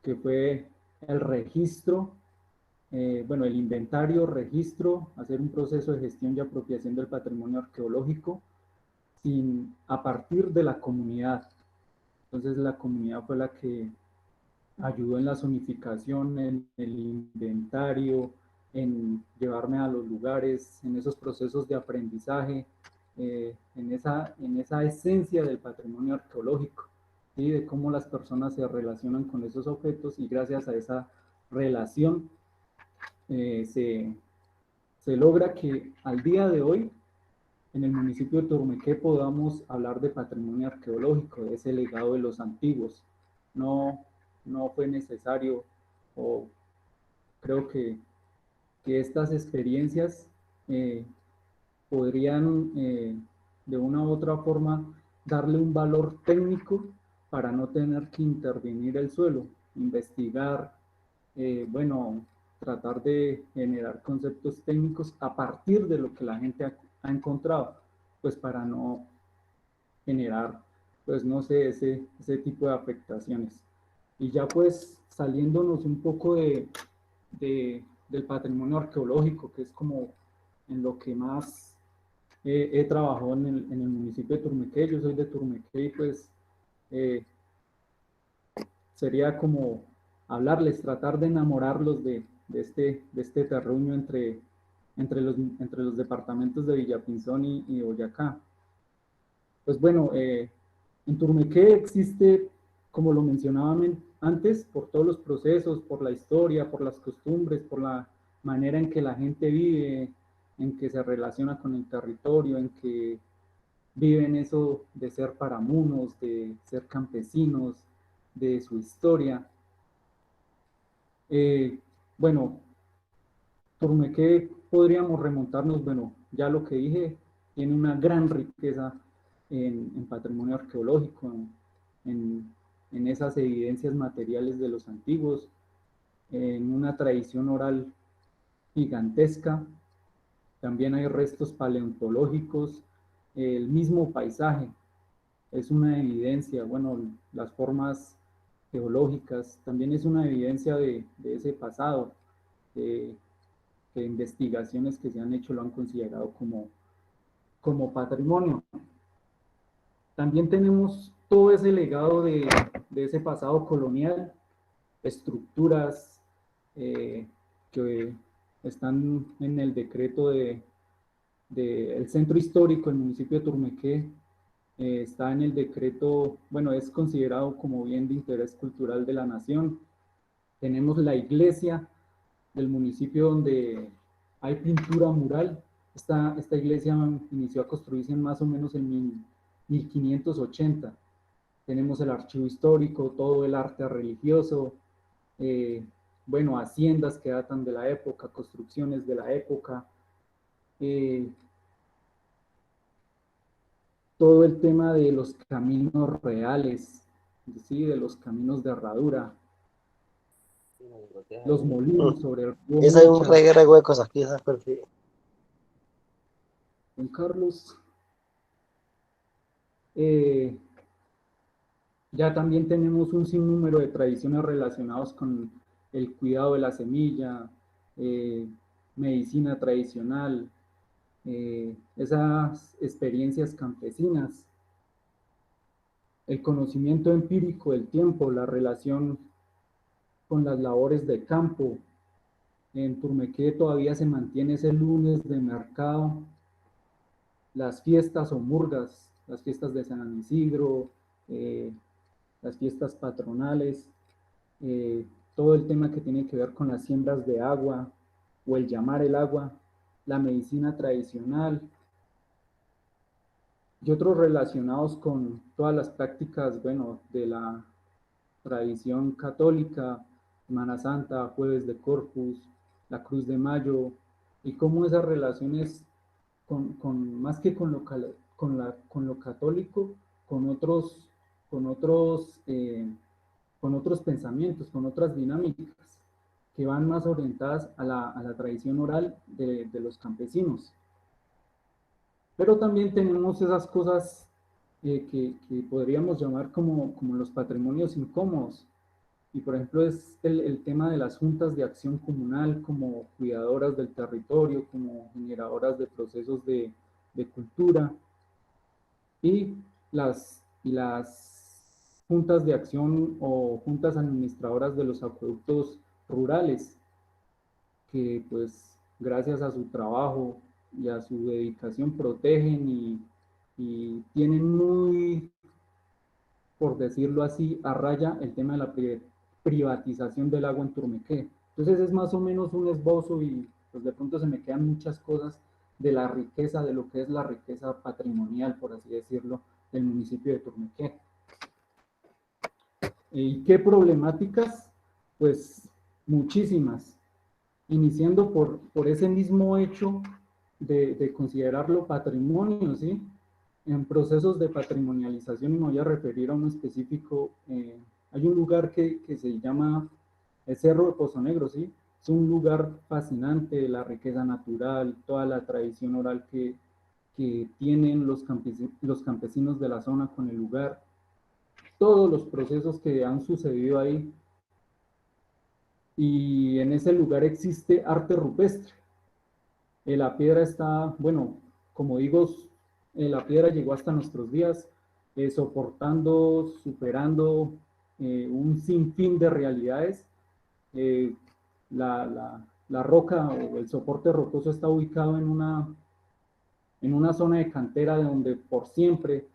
que fue el registro, bueno, el inventario, registro, hacer un proceso de gestión y apropiación del patrimonio arqueológico a partir de la comunidad. Entonces la comunidad fue la que ayudó en la zonificación, en el inventario, en llevarme a los lugares, en esos procesos de aprendizaje, en esa esencia del patrimonio arqueológico, ¿sí? De cómo las personas se relacionan con esos objetos y gracias a esa relación se logra que al día de hoy en el municipio de Turmequé podamos hablar de patrimonio arqueológico, de ese legado de los antiguos. No, no fue necesario, o creo que estas experiencias podrían de una u otra forma darle un valor técnico para no tener que intervenir el suelo, investigar, bueno, tratar de generar conceptos técnicos a partir de lo que la gente ha encontrado, pues para no generar, pues no sé, ese tipo de afectaciones. Y ya pues saliéndonos un poco del patrimonio arqueológico, que es como en lo que más he trabajado en el municipio de Turmequé. Yo soy de Turmequé y pues sería como hablarles, tratar de enamorarlos de este terruño entre los departamentos de Villapinzón y Boyacá. Pues bueno, en Turmequé existe, como lo mencionaba antes, por todos los procesos, por la historia, por las costumbres, por la manera en que la gente vive, en que se relaciona con el territorio, en que viven eso de ser paramunos, de ser campesinos, de su historia. Bueno, Turmequé podríamos remontarnos, bueno, ya lo que dije, tiene una gran riqueza en patrimonio arqueológico, en esas evidencias materiales de los antiguos, en una tradición oral gigantesca. También hay restos paleontológicos, el mismo paisaje es una evidencia, bueno, las formas geológicas también es una evidencia de ese pasado, que investigaciones que se han hecho lo han considerado como patrimonio. También tenemos todo ese legado de ese pasado colonial, estructuras que están en el decreto del centro histórico, el municipio de Turmequé, está en el decreto, bueno, es considerado como bien de interés cultural de la nación. Tenemos la iglesia del municipio donde hay pintura mural. Esta iglesia inició a construirse en más o menos en 1580. Tenemos el archivo histórico, todo el arte religioso, bueno, haciendas que datan de la época, construcciones de la época, todo el tema de los caminos reales, ¿sí? De los caminos de herradura, los molinos sobre el río Esa hay un Mecha. reguero de huecos aquí, esa perfil. Juan Carlos. Ya también tenemos un sinnúmero de tradiciones relacionadas con el cuidado de la semilla, medicina tradicional, esas experiencias campesinas, el conocimiento empírico del tiempo, la relación con las labores de campo. En Turmequé todavía se mantiene ese lunes de mercado, las fiestas o murgas, las fiestas de San Isidro, las fiestas patronales, todo el tema que tiene que ver con las siembras de agua o el llamar el agua, la medicina tradicional y otros relacionados con todas las prácticas, bueno, de la tradición católica, Semana Santa, Jueves de Corpus, la Cruz de Mayo, y cómo esas relaciones más que con lo católico, con otros pensamientos, con otras dinámicas que van más orientadas a la tradición oral de los campesinos. Pero también tenemos esas cosas que podríamos llamar como los patrimonios incómodos. Y por ejemplo es el tema de las juntas de acción comunal como cuidadoras del territorio, como generadoras de procesos de cultura, y las juntas de acción o juntas administradoras de los acueductos rurales, que pues gracias a su trabajo y a su dedicación protegen y tienen muy, por decirlo así, a raya el tema de la privatización del agua en Turmequé. Entonces es más o menos un esbozo y pues de pronto se me quedan muchas cosas de la riqueza, de lo que es la riqueza patrimonial, por así decirlo, del municipio de Turmequé. ¿Y qué problemáticas? Pues muchísimas, iniciando por ese mismo hecho de considerarlo patrimonio, ¿sí? En procesos de patrimonialización, y me voy a referir a uno específico, hay un lugar que se llama el Cerro de Pozo Negro, ¿sí? Es un lugar fascinante, la riqueza natural, toda la tradición oral que tienen los campesinos de la zona con el lugar, todos los procesos que han sucedido ahí. Y en ese lugar existe arte rupestre. La piedra está, bueno, como digo, la piedra llegó hasta nuestros días, soportando, superando un sinfín de realidades. La roca o el soporte rocoso está ubicado en una zona de cantera de donde por siempre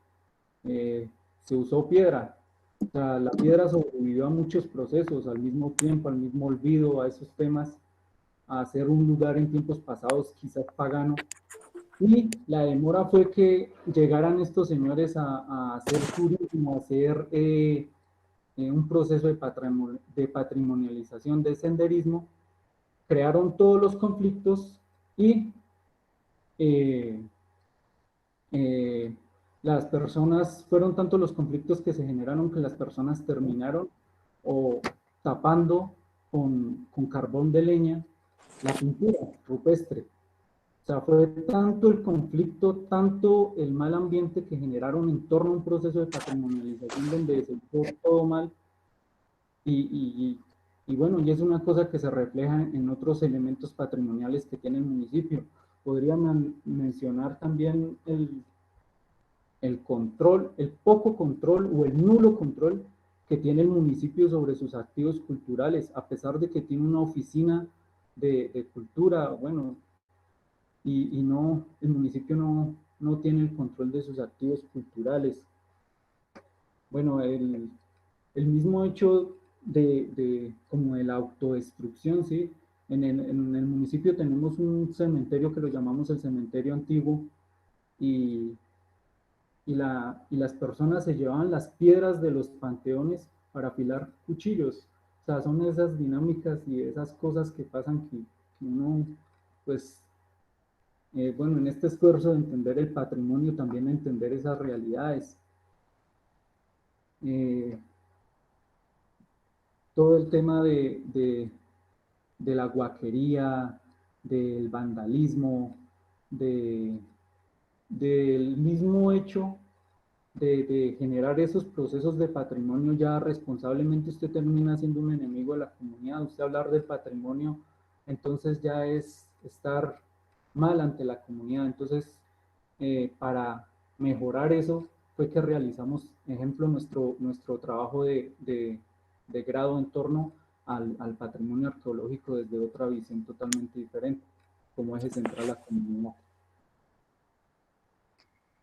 se usó piedra. O sea, la piedra sobrevivió a muchos procesos, al mismo tiempo, al mismo olvido, a esos temas, a ser un lugar en tiempos pasados quizás pagano. Y la demora fue que llegaran estos señores a hacer turismo, a hacer un proceso de patrimonialización del senderismo, crearon todos los conflictos y las personas, fueron tanto los conflictos que se generaron que las personas terminaron o tapando con carbón de leña la pintura rupestre. O sea, fue tanto el conflicto, tanto el mal ambiente que generaron en torno a un proceso de patrimonialización donde se hizo todo mal. Y bueno, y es una cosa que se refleja en otros elementos patrimoniales que tiene el municipio. Podría mencionar también el control, el poco control o el nulo control que tiene el municipio sobre sus activos culturales, a pesar de que tiene una oficina de cultura, bueno, y no, el municipio no tiene el control de sus activos culturales. Bueno, el mismo hecho como de la autodestrucción, ¿sí? En el municipio tenemos un cementerio que lo llamamos el cementerio antiguo, y las personas se llevaban las piedras de los panteones para afilar cuchillos. O sea, son esas dinámicas y esas cosas que pasan que uno, pues, bueno, en este esfuerzo de entender el patrimonio, también entender esas realidades. Todo el tema de la guaquería, del vandalismo, del mismo hecho de generar esos procesos de patrimonio, ya responsablemente usted termina siendo un enemigo de la comunidad. Usted hablar del patrimonio, entonces ya es estar mal ante la comunidad. Entonces, para mejorar eso, fue que realizamos, ejemplo, nuestro trabajo de grado en torno al patrimonio arqueológico desde otra visión totalmente diferente, como eje central a la comunidad.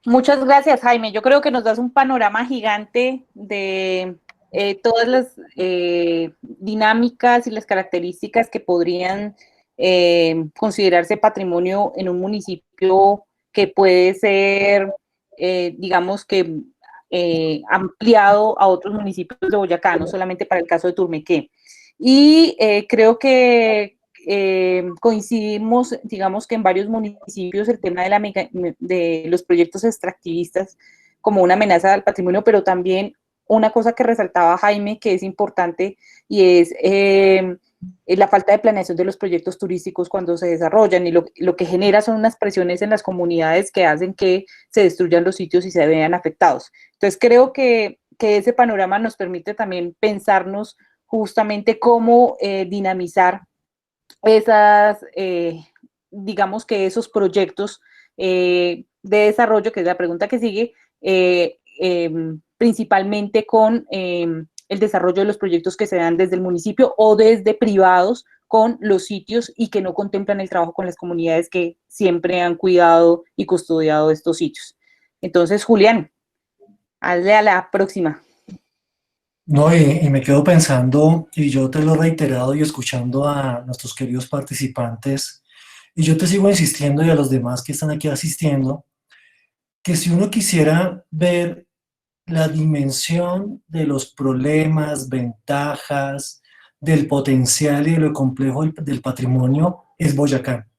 Muchas gracias, Jaime. Yo creo que nos das un panorama gigante de todas las dinámicas y las características que podrían considerarse patrimonio en un municipio que puede ser, digamos que, ampliado a otros municipios de Boyacá, no solamente para el caso de Turmequé. Y creo que coincidimos, digamos que en varios municipios, el tema de los proyectos extractivistas como una amenaza al patrimonio, pero también una cosa que resaltaba Jaime, que es importante, y es la falta de planeación de los proyectos turísticos cuando se desarrollan, y lo que genera son unas presiones en las comunidades que hacen que se destruyan los sitios y se vean afectados. Entonces creo que ese panorama nos permite también pensarnos justamente cómo dinamizar esas, digamos que esos proyectos de desarrollo, que es la pregunta que sigue, principalmente con el desarrollo de los proyectos que se dan desde el municipio o desde privados con los sitios y que no contemplan el trabajo con las comunidades que siempre han cuidado y custodiado estos sitios. Entonces, Julián, hazle a la próxima. No, y me quedo pensando, y yo te lo he reiterado y escuchando a nuestros queridos participantes, y yo te sigo insistiendo y a los demás que están aquí asistiendo, que si uno quisiera ver la dimensión de los problemas, ventajas, del potencial y de lo complejo del patrimonio, es Boyacá.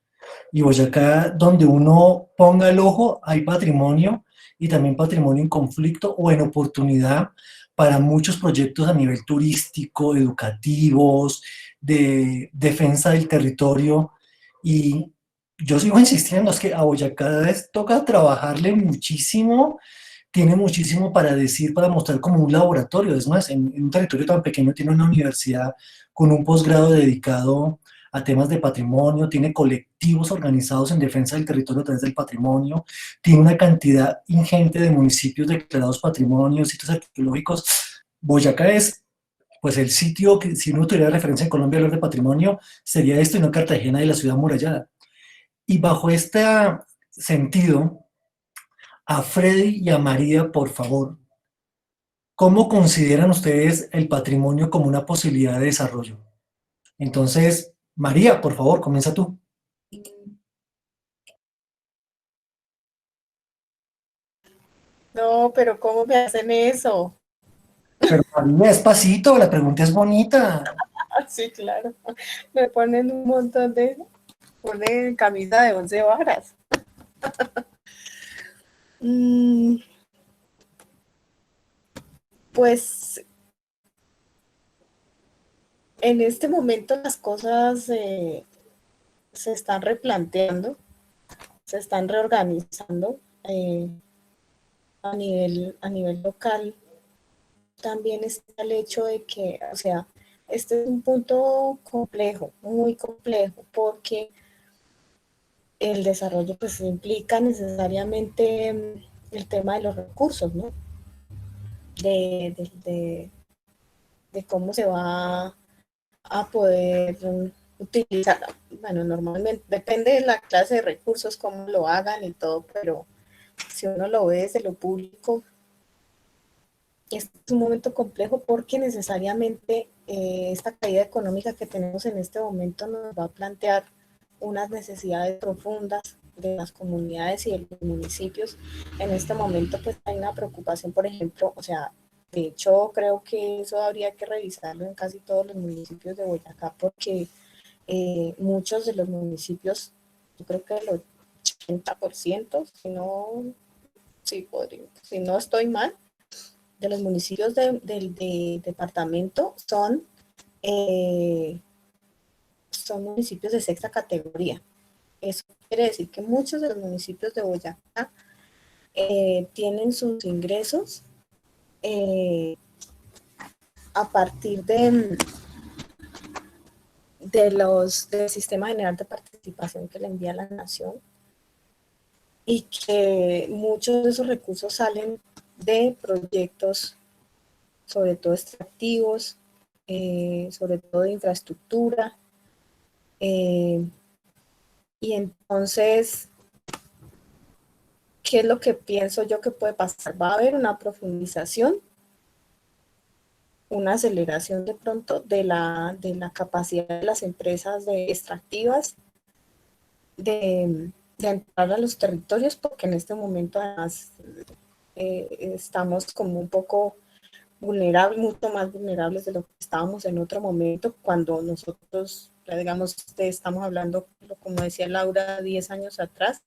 Y Boyacá, donde uno ponga el ojo, hay patrimonio, y también patrimonio en conflicto o en oportunidad para muchos proyectos a nivel turístico, educativos, de defensa del territorio. Y yo sigo insistiendo, es que a Boyacá toca trabajarle muchísimo, tiene muchísimo para decir, para mostrar como un laboratorio. Es más, en un territorio tan pequeño tiene una universidad con un posgrado dedicado a temas de patrimonio, tiene colectivos organizados en defensa del territorio a través del patrimonio, tiene una cantidad ingente de municipios declarados patrimonio, sitios arqueológicos. Boyacá es, pues, el sitio que, si uno tuviera referencia en Colombia a hablar de patrimonio, sería esto y no Cartagena y la ciudad amurallada. Y bajo este sentido, a Freddy y a María, por favor, ¿cómo consideran ustedes el patrimonio como una posibilidad de desarrollo? Entonces, María, por favor, comienza tú. No, pero ¿cómo me hacen eso? Pero María, despacito, la pregunta es bonita. Sí, claro. Me ponen un montón de... Ponen camisa de 11 varas. Pues en este momento las cosas se están replanteando, se están reorganizando a nivel local. También está el hecho de que, o sea, este es un punto complejo, muy complejo, porque el desarrollo pues implica necesariamente el tema de los recursos, ¿no? De, de, de, de cómo se va a poder utilizar, bueno, normalmente depende de la clase de recursos, cómo lo hagan y todo, pero si uno lo ve desde lo público, es un momento complejo porque necesariamente esta caída económica que tenemos en este momento nos va a plantear unas necesidades profundas de las comunidades y de los municipios. En este momento pues hay una preocupación, por ejemplo, o sea, de hecho creo que eso habría que revisarlo en casi todos los municipios de Boyacá porque muchos de los municipios, yo creo que el 80%, si no estoy mal, de los municipios del departamento son municipios de sexta categoría. Eso quiere decir que muchos de los municipios de Boyacá tienen sus ingresos a partir del Sistema General de Participación que le envía la Nación y que muchos de esos recursos salen de proyectos, sobre todo extractivos, sobre todo de infraestructura. Y entonces, ¿qué es lo que pienso yo que puede pasar? Va a haber una profundización, una aceleración de pronto de la capacidad de las empresas extractivas de entrar a los territorios, porque en este momento además estamos como un poco vulnerables, mucho más vulnerables de lo que estábamos en otro momento, cuando nosotros, digamos, estamos hablando, como decía Laura, 10 años atrás.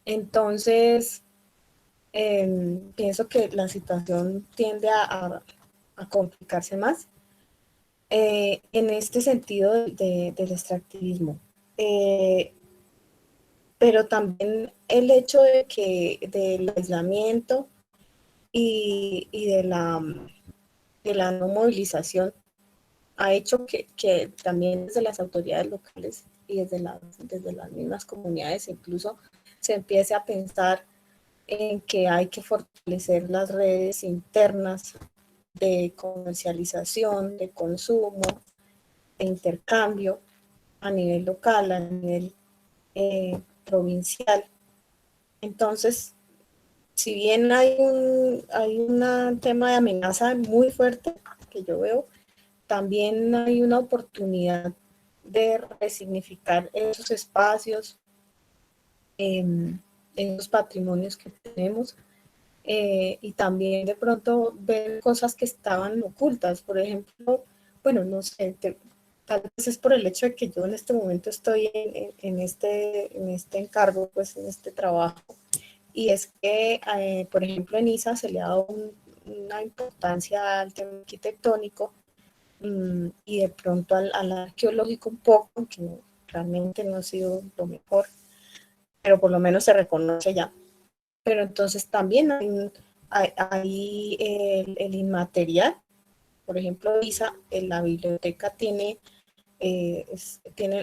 Entonces, pienso que la situación tiende a complicarse más en este sentido del extractivismo. Pero también el hecho de que del aislamiento y de la no movilización ha hecho que también desde las autoridades locales y desde las mismas comunidades incluso se empiece a pensar en que hay que fortalecer las redes internas de comercialización, de consumo, de intercambio a nivel local, a nivel provincial. Entonces, si bien hay un tema de amenaza muy fuerte que yo veo, también hay una oportunidad de resignificar esos espacios, esos patrimonios que tenemos, y también de pronto ver cosas que estaban ocultas. Por ejemplo, bueno, no sé, tal vez es por el hecho de que yo en este momento estoy en este encargo, pues en este trabajo, y es que, por ejemplo, en ISA se le ha dado una importancia al tema arquitectónico y de pronto al arqueológico un poco, aunque realmente no ha sido lo mejor, pero por lo menos se reconoce ya. Pero entonces también hay el inmaterial. Por ejemplo, ISA, en la biblioteca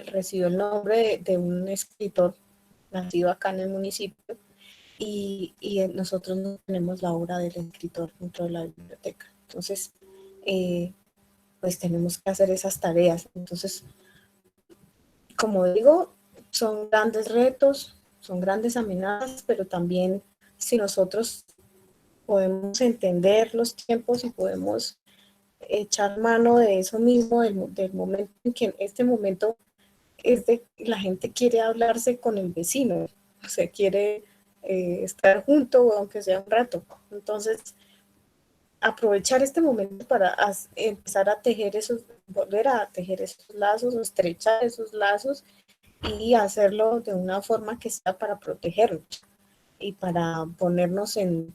recibió el nombre de un escritor nacido acá en el municipio y nosotros no tenemos la obra del escritor dentro de la biblioteca. Entonces, pues tenemos que hacer esas tareas. Entonces, como digo, son grandes retos, son grandes amenazas, pero también si nosotros podemos entender los tiempos y podemos echar mano de eso mismo, del momento en que en este momento la gente quiere hablarse con el vecino, o sea, quiere estar junto, aunque sea un rato. Entonces, aprovechar este momento para empezar a tejer volver a tejer esos lazos, o estrechar esos lazos y hacerlo de una forma que sea para protegernos y para ponernos en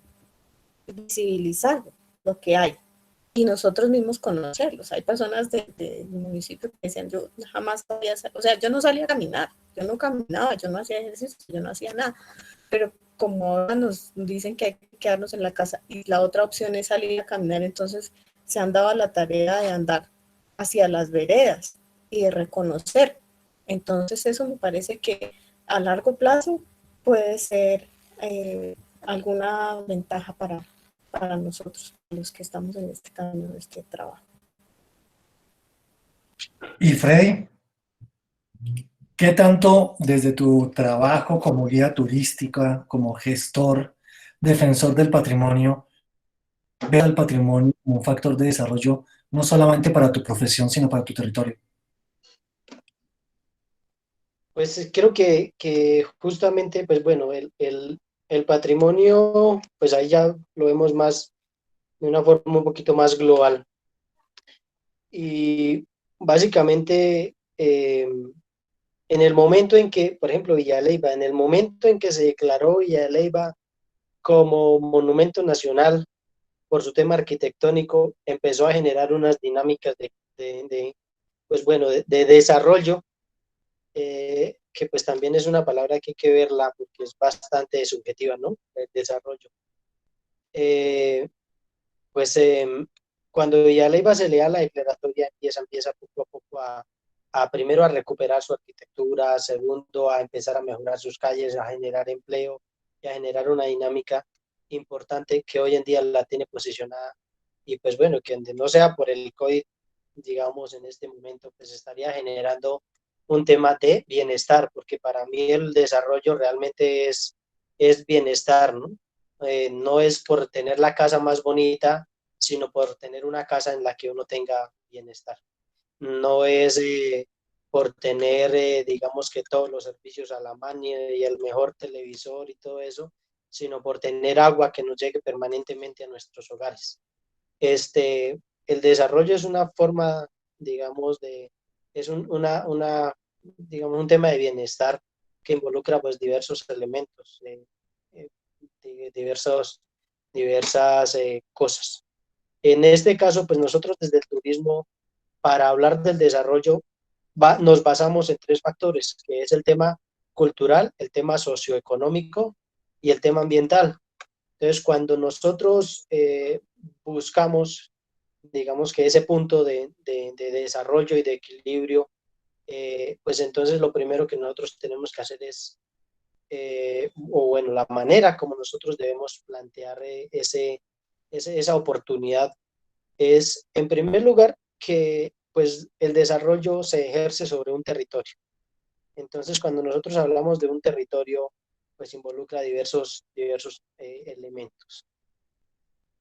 visibilizar lo que hay y nosotros mismos conocerlos. Hay personas del municipio que decían, yo jamás sabía hacer, o sea, yo no salía a caminar, yo no caminaba, yo no hacía ejercicio, yo no hacía nada, pero como ahora nos dicen que hay que quedarnos en la casa y la otra opción es salir a caminar, entonces se han dado la tarea de andar hacia las veredas y de reconocer. Entonces eso me parece que a largo plazo puede ser alguna ventaja para nosotros, los que estamos en este camino, en este trabajo. Y Freddy, ¿qué tanto desde tu trabajo como guía turística, como gestor, defensor del patrimonio, ves al patrimonio como un factor de desarrollo no solamente para tu profesión, sino para tu territorio? Pues creo que justamente, pues bueno, el patrimonio, pues ahí ya lo vemos más de una forma un poquito más global. Y básicamente, en el momento en que, por ejemplo, Villa de Leyva, en el momento en que se declaró Villa de Leyva como monumento nacional por su tema arquitectónico, empezó a generar unas dinámicas pues bueno, de desarrollo, que pues también es una palabra que hay que verla porque es bastante subjetiva, ¿no? El desarrollo. Eh, pues cuando Villalba se lea la declaratoria, empieza poco a poco a primero a recuperar su arquitectura, segundo a empezar a mejorar sus calles, a generar empleo y a generar una dinámica importante que hoy en día la tiene posicionada. Y pues bueno, que no sea por el COVID, digamos, en este momento, pues estaría generando un tema de bienestar, porque para mí el desarrollo realmente es bienestar, ¿no? No es por tener la casa más bonita, sino por tener una casa en la que uno tenga bienestar. No es por tener, digamos que todos los servicios a la mano y el mejor televisor y todo eso, sino por tener agua que nos llegue permanentemente a nuestros hogares. El desarrollo es una forma, digamos, es digamos, un tema de bienestar que involucra pues diversos elementos, eh, diversas cosas. En este caso, pues nosotros desde el turismo, para hablar del desarrollo, nos basamos en tres factores, que es el tema cultural, el tema socioeconómico y el tema ambiental. Entonces, cuando nosotros buscamos, digamos que ese punto de desarrollo y de equilibrio, pues entonces lo primero que nosotros tenemos que hacer es, o bueno, la manera como nosotros debemos plantear esa oportunidad es, en primer lugar, que pues el desarrollo se ejerce sobre un territorio. Entonces, cuando nosotros hablamos de un territorio, pues involucra diversos elementos.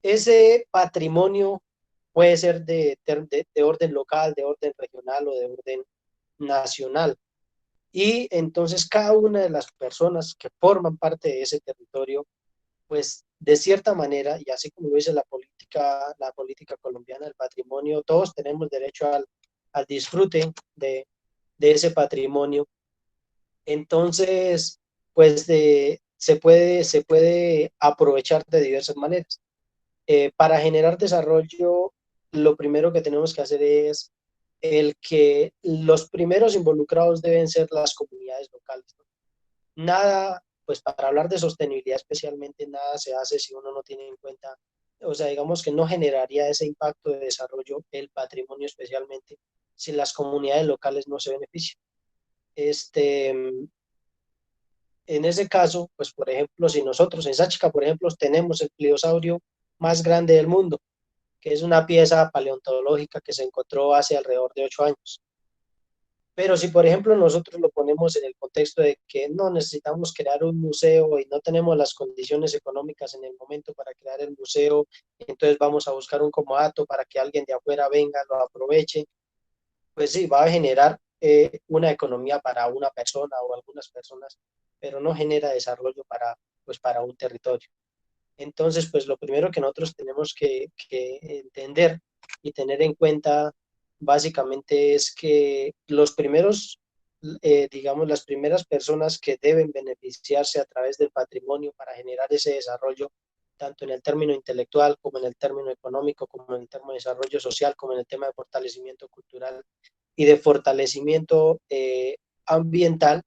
Ese patrimonio puede ser de orden local, de orden regional o de orden nacional. Y entonces cada una de las personas que forman parte de ese territorio, pues de cierta manera, y así como lo dice la política colombiana del patrimonio, todos tenemos derecho al disfrute de ese patrimonio. Entonces, pues se puede aprovechar de diversas maneras. Para generar desarrollo, lo primero que tenemos que hacer es el que los primeros involucrados deben ser las comunidades locales, ¿no? Nada, pues para hablar de sostenibilidad especialmente, nada se hace si uno no tiene en cuenta, o sea, digamos que no generaría ese impacto de desarrollo, el patrimonio especialmente, si las comunidades locales no se benefician. En ese caso, pues por ejemplo, si nosotros en Sáchica, por ejemplo, tenemos el pliosaurio más grande del mundo, que es una pieza paleontológica que se encontró hace alrededor de 8 años. Pero si, por ejemplo, nosotros lo ponemos en el contexto de que no necesitamos crear un museo y no tenemos las condiciones económicas en el momento para crear el museo, entonces vamos a buscar un comodato para que alguien de afuera venga, lo aproveche, pues sí, va a generar una economía para una persona o algunas personas, pero no genera desarrollo pues para un territorio. Entonces, pues lo primero que nosotros tenemos que entender y tener en cuenta básicamente es que los primeros, digamos, las primeras personas que deben beneficiarse a través del patrimonio para generar ese desarrollo, tanto en el término intelectual como en el término económico, como en el término de desarrollo social, como en el tema de fortalecimiento cultural y de fortalecimiento ambiental.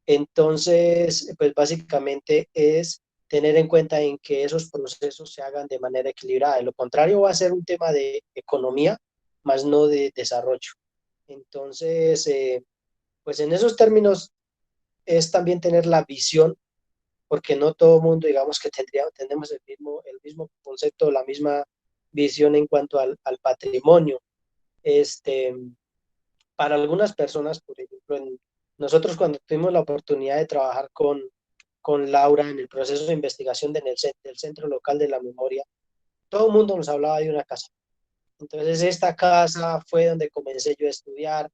Entonces, pues básicamente es tener en cuenta en que esos procesos se hagan de manera equilibrada. De lo contrario, va a ser un tema de economía, más no de desarrollo. Entonces, pues en esos términos es también tener la visión, porque no todo el mundo, digamos que tenemos el mismo concepto, la misma visión en cuanto al patrimonio. Este, para algunas personas, por ejemplo, nosotros cuando tuvimos la oportunidad de trabajar con Laura en el proceso de investigación del Centro Local de la Memoria, todo el mundo nos hablaba de una casa. Entonces, esta casa fue donde comencé yo a estudiar,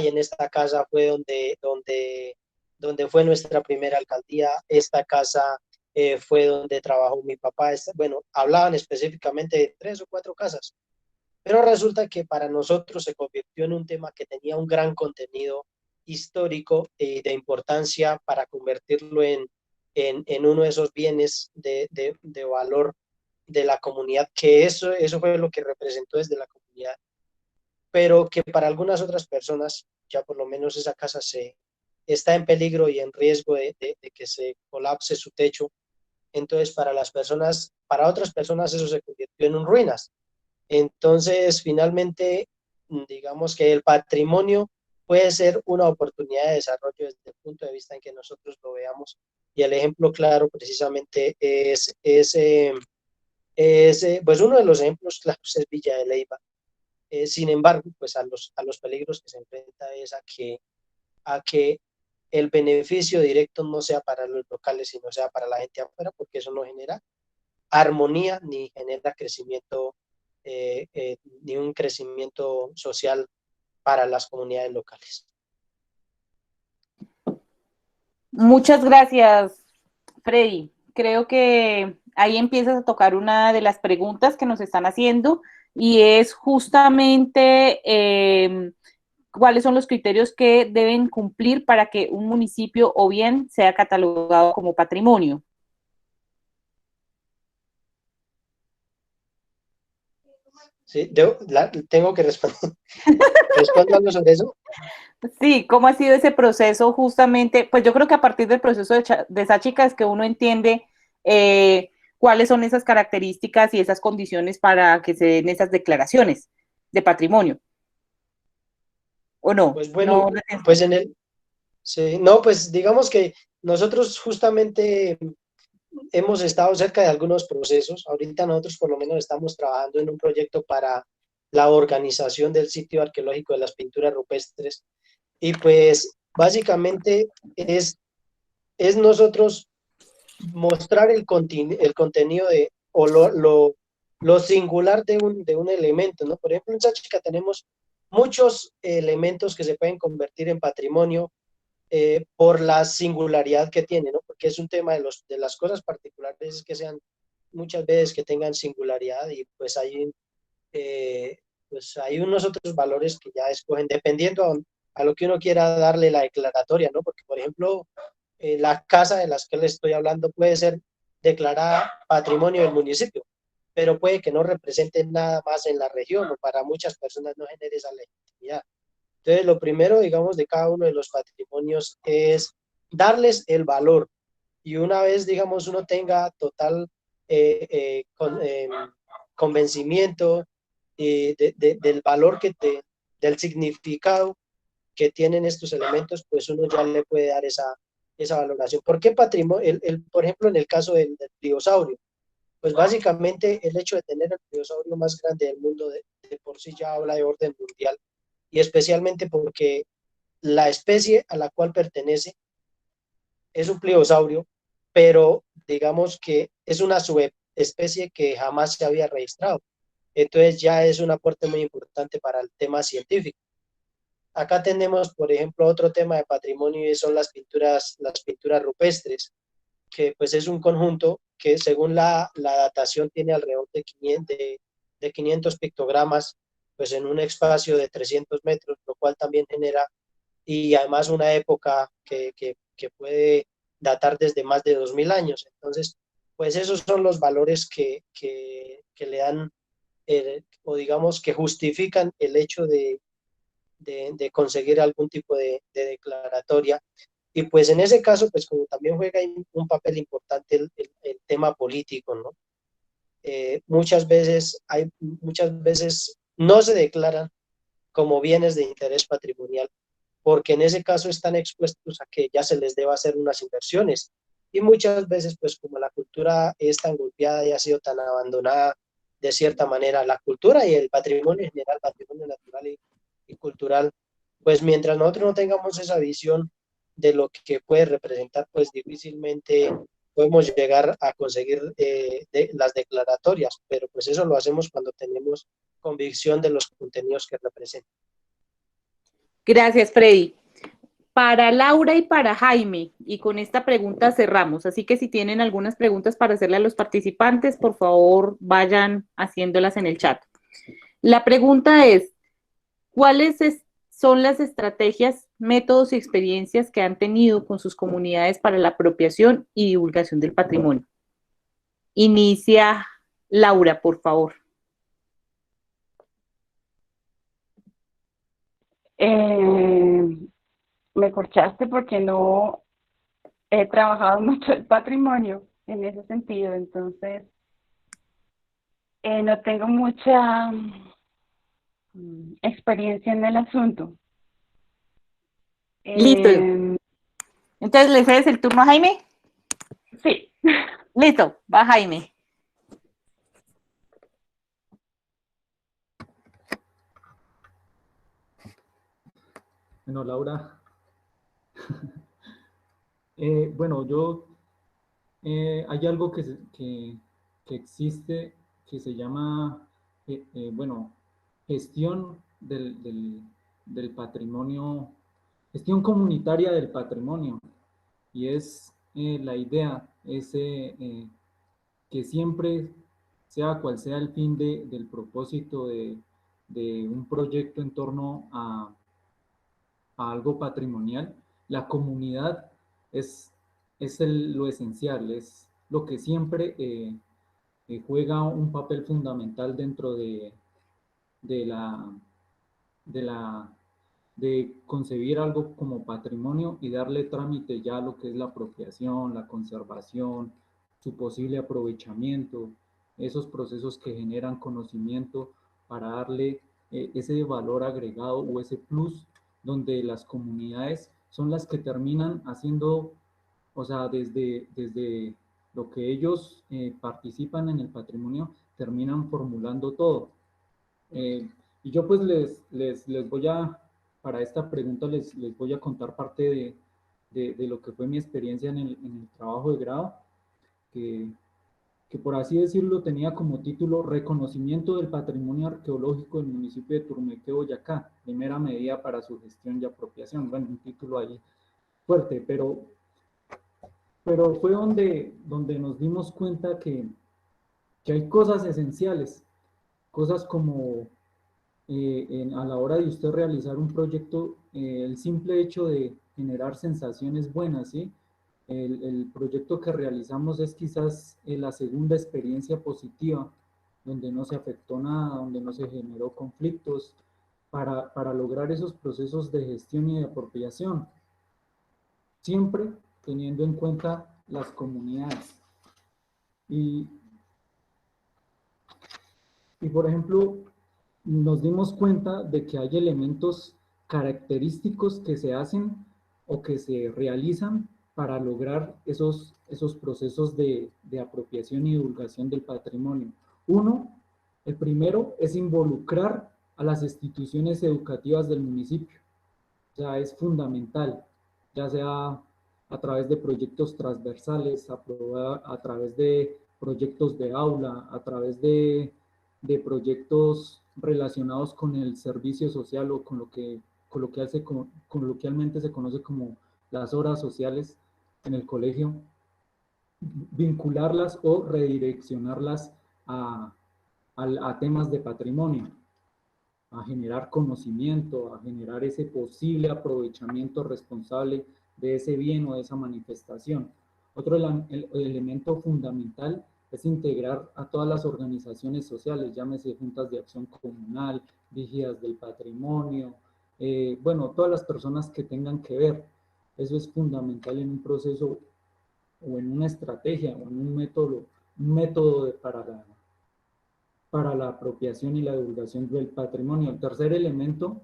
y en esta casa fue donde fue nuestra primera alcaldía, esta casa fue donde trabajó mi papá. Bueno, hablaban específicamente de 3 o 4 casas, pero resulta que para nosotros se convirtió en un tema que tenía un gran contenido histórico y de importancia para convertirlo en uno de esos bienes de valor de la comunidad, que eso fue lo que representó desde la comunidad, pero que para algunas otras personas ya por lo menos esa casa está en peligro y en riesgo de que se colapse su techo. Entonces para otras personas eso se convirtió en un ruinas. Entonces, finalmente, digamos que el patrimonio puede ser una oportunidad de desarrollo desde el punto de vista en que nosotros lo veamos. Y el ejemplo claro precisamente pues uno de los ejemplos claros es Villa de Leyva. Sin embargo, pues a los peligros que se enfrenta es a que el beneficio directo no sea para los locales, sino sea para la gente afuera, porque eso no genera armonía ni genera crecimiento, ni un crecimiento social para las comunidades locales. Muchas gracias, Freddy. Creo que ahí empiezas a tocar una de las preguntas que nos están haciendo y es justamente cuáles son los criterios que deben cumplir para que un municipio o bien sea catalogado como patrimonio. Sí, tengo que responder. ¿Respondo algo sobre eso? Sí, ¿cómo ha sido ese proceso justamente? Pues yo creo que a partir del proceso de esa chica es que uno entiende cuáles son esas características y esas condiciones para que se den esas declaraciones de patrimonio. ¿O no? Pues bueno, No, pues sí, no, pues digamos que nosotros justamente hemos estado cerca de algunos procesos. Ahorita nosotros por lo menos estamos trabajando en un proyecto para la organización del sitio arqueológico de las pinturas rupestres. Y pues básicamente es nosotros mostrar el contenido o lo singular de un elemento, ¿no? Por ejemplo, en Sáchica tenemos muchos elementos que se pueden convertir en patrimonio por la singularidad que tiene, ¿no? Porque es un tema de las cosas particulares, es que sean muchas veces que tengan singularidad y pues hay unos otros valores que ya escogen dependiendo a lo que uno quiera darle la declaratoria, ¿no? Porque, por ejemplo, la casa de las que les estoy hablando puede ser declarada patrimonio del municipio, pero puede que no represente nada más en la región o para muchas personas no genere esa legitimidad. Entonces, lo primero, digamos, de cada uno de los patrimonios es darles el valor y una vez, digamos, uno tenga total convencimiento del valor del significado que tienen estos elementos, pues uno ya le puede dar esa valoración. ¿Por qué patrimonio? Por ejemplo, en el caso del pliosaurio, pues básicamente el hecho de tener el pliosaurio más grande del mundo de por sí ya habla de orden mundial, y especialmente porque la especie a la cual pertenece es un pliosaurio, pero digamos que es una subespecie que jamás se había registrado. Entonces ya es un aporte muy importante para el tema científico. Acá tenemos, por ejemplo, otro tema de patrimonio y son las pinturas rupestres, que pues es un conjunto que según la datación tiene alrededor de 500 pictogramas, pues en un espacio de 300 metros, lo cual también genera, y además una época que puede datar desde más de 2000 años. Entonces, pues esos son los valores que le dan, o digamos que justifican el hecho de conseguir algún tipo de declaratoria. Y pues en ese caso, pues como también juega un papel importante el tema político, ¿no? Muchas veces no se declaran como bienes de interés patrimonial, porque en ese caso están expuestos a que ya se les deba hacer unas inversiones. Y muchas veces, pues como la cultura es tan golpeada y ha sido tan abandonada, de cierta manera, la cultura y el patrimonio en general, patrimonio natural y cultural, pues mientras nosotros no tengamos esa visión de lo que puede representar, pues difícilmente podemos llegar a conseguir las declaratorias, pero pues eso lo hacemos cuando tenemos convicción de los contenidos que representan. Gracias, Freddy. Para Laura y para Jaime, y con esta pregunta cerramos, así que si tienen algunas preguntas para hacerle a los participantes, por favor vayan haciéndolas en el chat. La pregunta es, ¿cuáles son las estrategias, métodos y experiencias que han tenido con sus comunidades para la apropiación y divulgación del patrimonio? Inicia Laura, por favor. Me corchaste porque no he trabajado mucho el patrimonio en ese sentido, entonces no tengo mucha experiencia en el asunto. Listo. Entonces, ¿le cedes el turno a Jaime? Sí. Listo, va Jaime. Bueno, Laura, bueno, hay algo que existe que se llama, bueno, gestión del patrimonio, gestión comunitaria del patrimonio, y es la idea, que siempre, sea cual sea el fin del propósito de un proyecto en torno a algo patrimonial, la comunidad es lo esencial, es lo que siempre juega un papel fundamental dentro de la, de la de concebir algo como patrimonio y darle trámite ya a lo que es la apropiación, la conservación, su posible aprovechamiento, esos procesos que generan conocimiento para darle ese valor agregado o ese plus donde las comunidades son las que terminan haciendo, o sea, desde lo que ellos participan en el patrimonio, terminan formulando todo. Y yo pues les voy a, para esta pregunta les voy a contar parte de lo que fue mi experiencia en el trabajo de grado, que por así decirlo tenía como título Reconocimiento del Patrimonio Arqueológico del municipio de Turmeque, Boyacá, primera medida para su gestión y apropiación. Bueno, un título ahí fuerte, pero fue donde nos dimos cuenta que hay cosas esenciales, cosas como a la hora de usted realizar un proyecto, el simple hecho de generar sensaciones buenas, ¿sí? El proyecto que realizamos es quizás la segunda experiencia positiva, donde no se afectó nada, donde no se generó conflictos, para lograr esos procesos de gestión y de apropiación, siempre teniendo en cuenta las comunidades. Y por ejemplo, nos dimos cuenta de que hay elementos característicos que se hacen o que se realizan para lograr esos procesos de apropiación y divulgación del patrimonio. El primero es involucrar a las instituciones educativas del municipio. O sea, es fundamental, ya sea a través de proyectos transversales, a través de proyectos de aula, a través de proyectos relacionados con el servicio social o con lo que coloquialmente se conoce como las horas sociales en el colegio. vincularlas o redireccionarlas a temas de patrimonio, a generar conocimiento, a generar ese posible aprovechamiento responsable de ese bien o de esa manifestación. Otro elemento fundamental es integrar a todas las organizaciones sociales, llámese juntas de acción comunal, vigías del patrimonio, bueno, todas las personas que tengan que ver. Eso es fundamental en un proceso o en una estrategia o en un método para la apropiación y la divulgación del patrimonio. El tercer elemento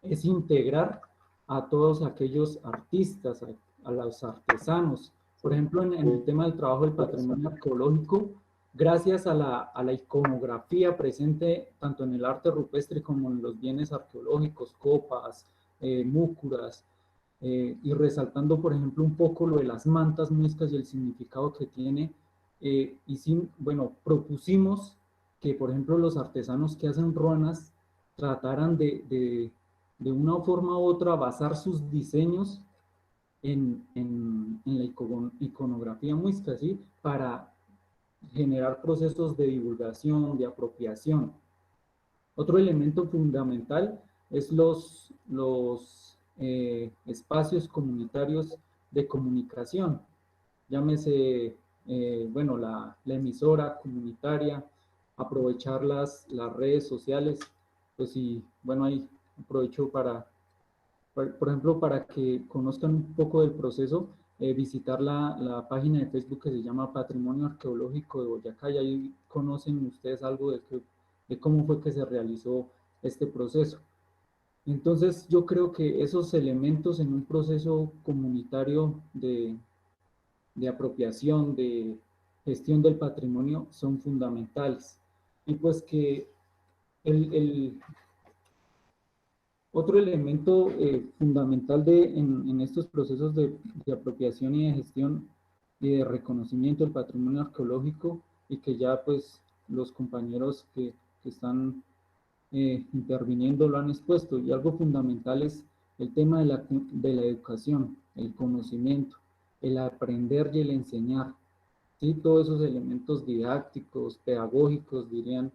es integrar a todos aquellos artistas, a los artesanos. Por ejemplo, en el tema del trabajo del patrimonio arqueológico, gracias a la iconografía presente tanto en el arte rupestre como en los bienes arqueológicos, copas, múcuras, y resaltando, por ejemplo, un poco lo de las mantas muiscas y el significado que tiene, bueno, propusimos que, por ejemplo, los artesanos que hacen ruanas trataran de una forma u otra basar sus diseños en la iconografía muisca, ¿sí? Para generar procesos de divulgación, de apropiación. Otro elemento fundamental es los espacios comunitarios de comunicación, llámese, bueno, la emisora comunitaria, aprovechar las redes sociales, pues y bueno, ahí aprovecho por ejemplo, para que conozcan un poco del proceso, visitar la página de Facebook que se llama Patrimonio Arqueológico de Boyacá, y ahí conocen ustedes algo de cómo fue que se realizó este proceso. Entonces, yo creo que esos elementos en un proceso comunitario de apropiación, de gestión del patrimonio, son fundamentales. Y pues que otro elemento fundamental en estos procesos de apropiación y de gestión y de reconocimiento del patrimonio arqueológico, y que ya pues los compañeros que están interviniendo lo han expuesto, y algo fundamental es el tema de la educación, el conocimiento, el aprender y el enseñar. ¿Sí? Todos esos elementos didácticos, pedagógicos, dirían,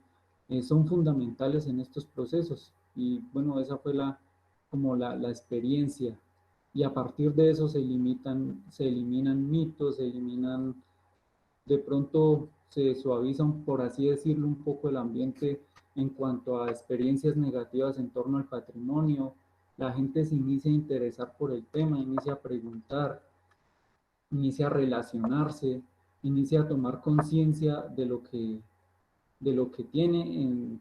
son fundamentales en estos procesos. Y bueno, esa fue como la experiencia. Y a partir de eso se eliminan mitos, de pronto se suaviza, por así decirlo, un poco el ambiente en cuanto a experiencias negativas en torno al patrimonio. La gente se inicia a interesar por el tema, inicia a preguntar, inicia a relacionarse, inicia a tomar conciencia de lo que tiene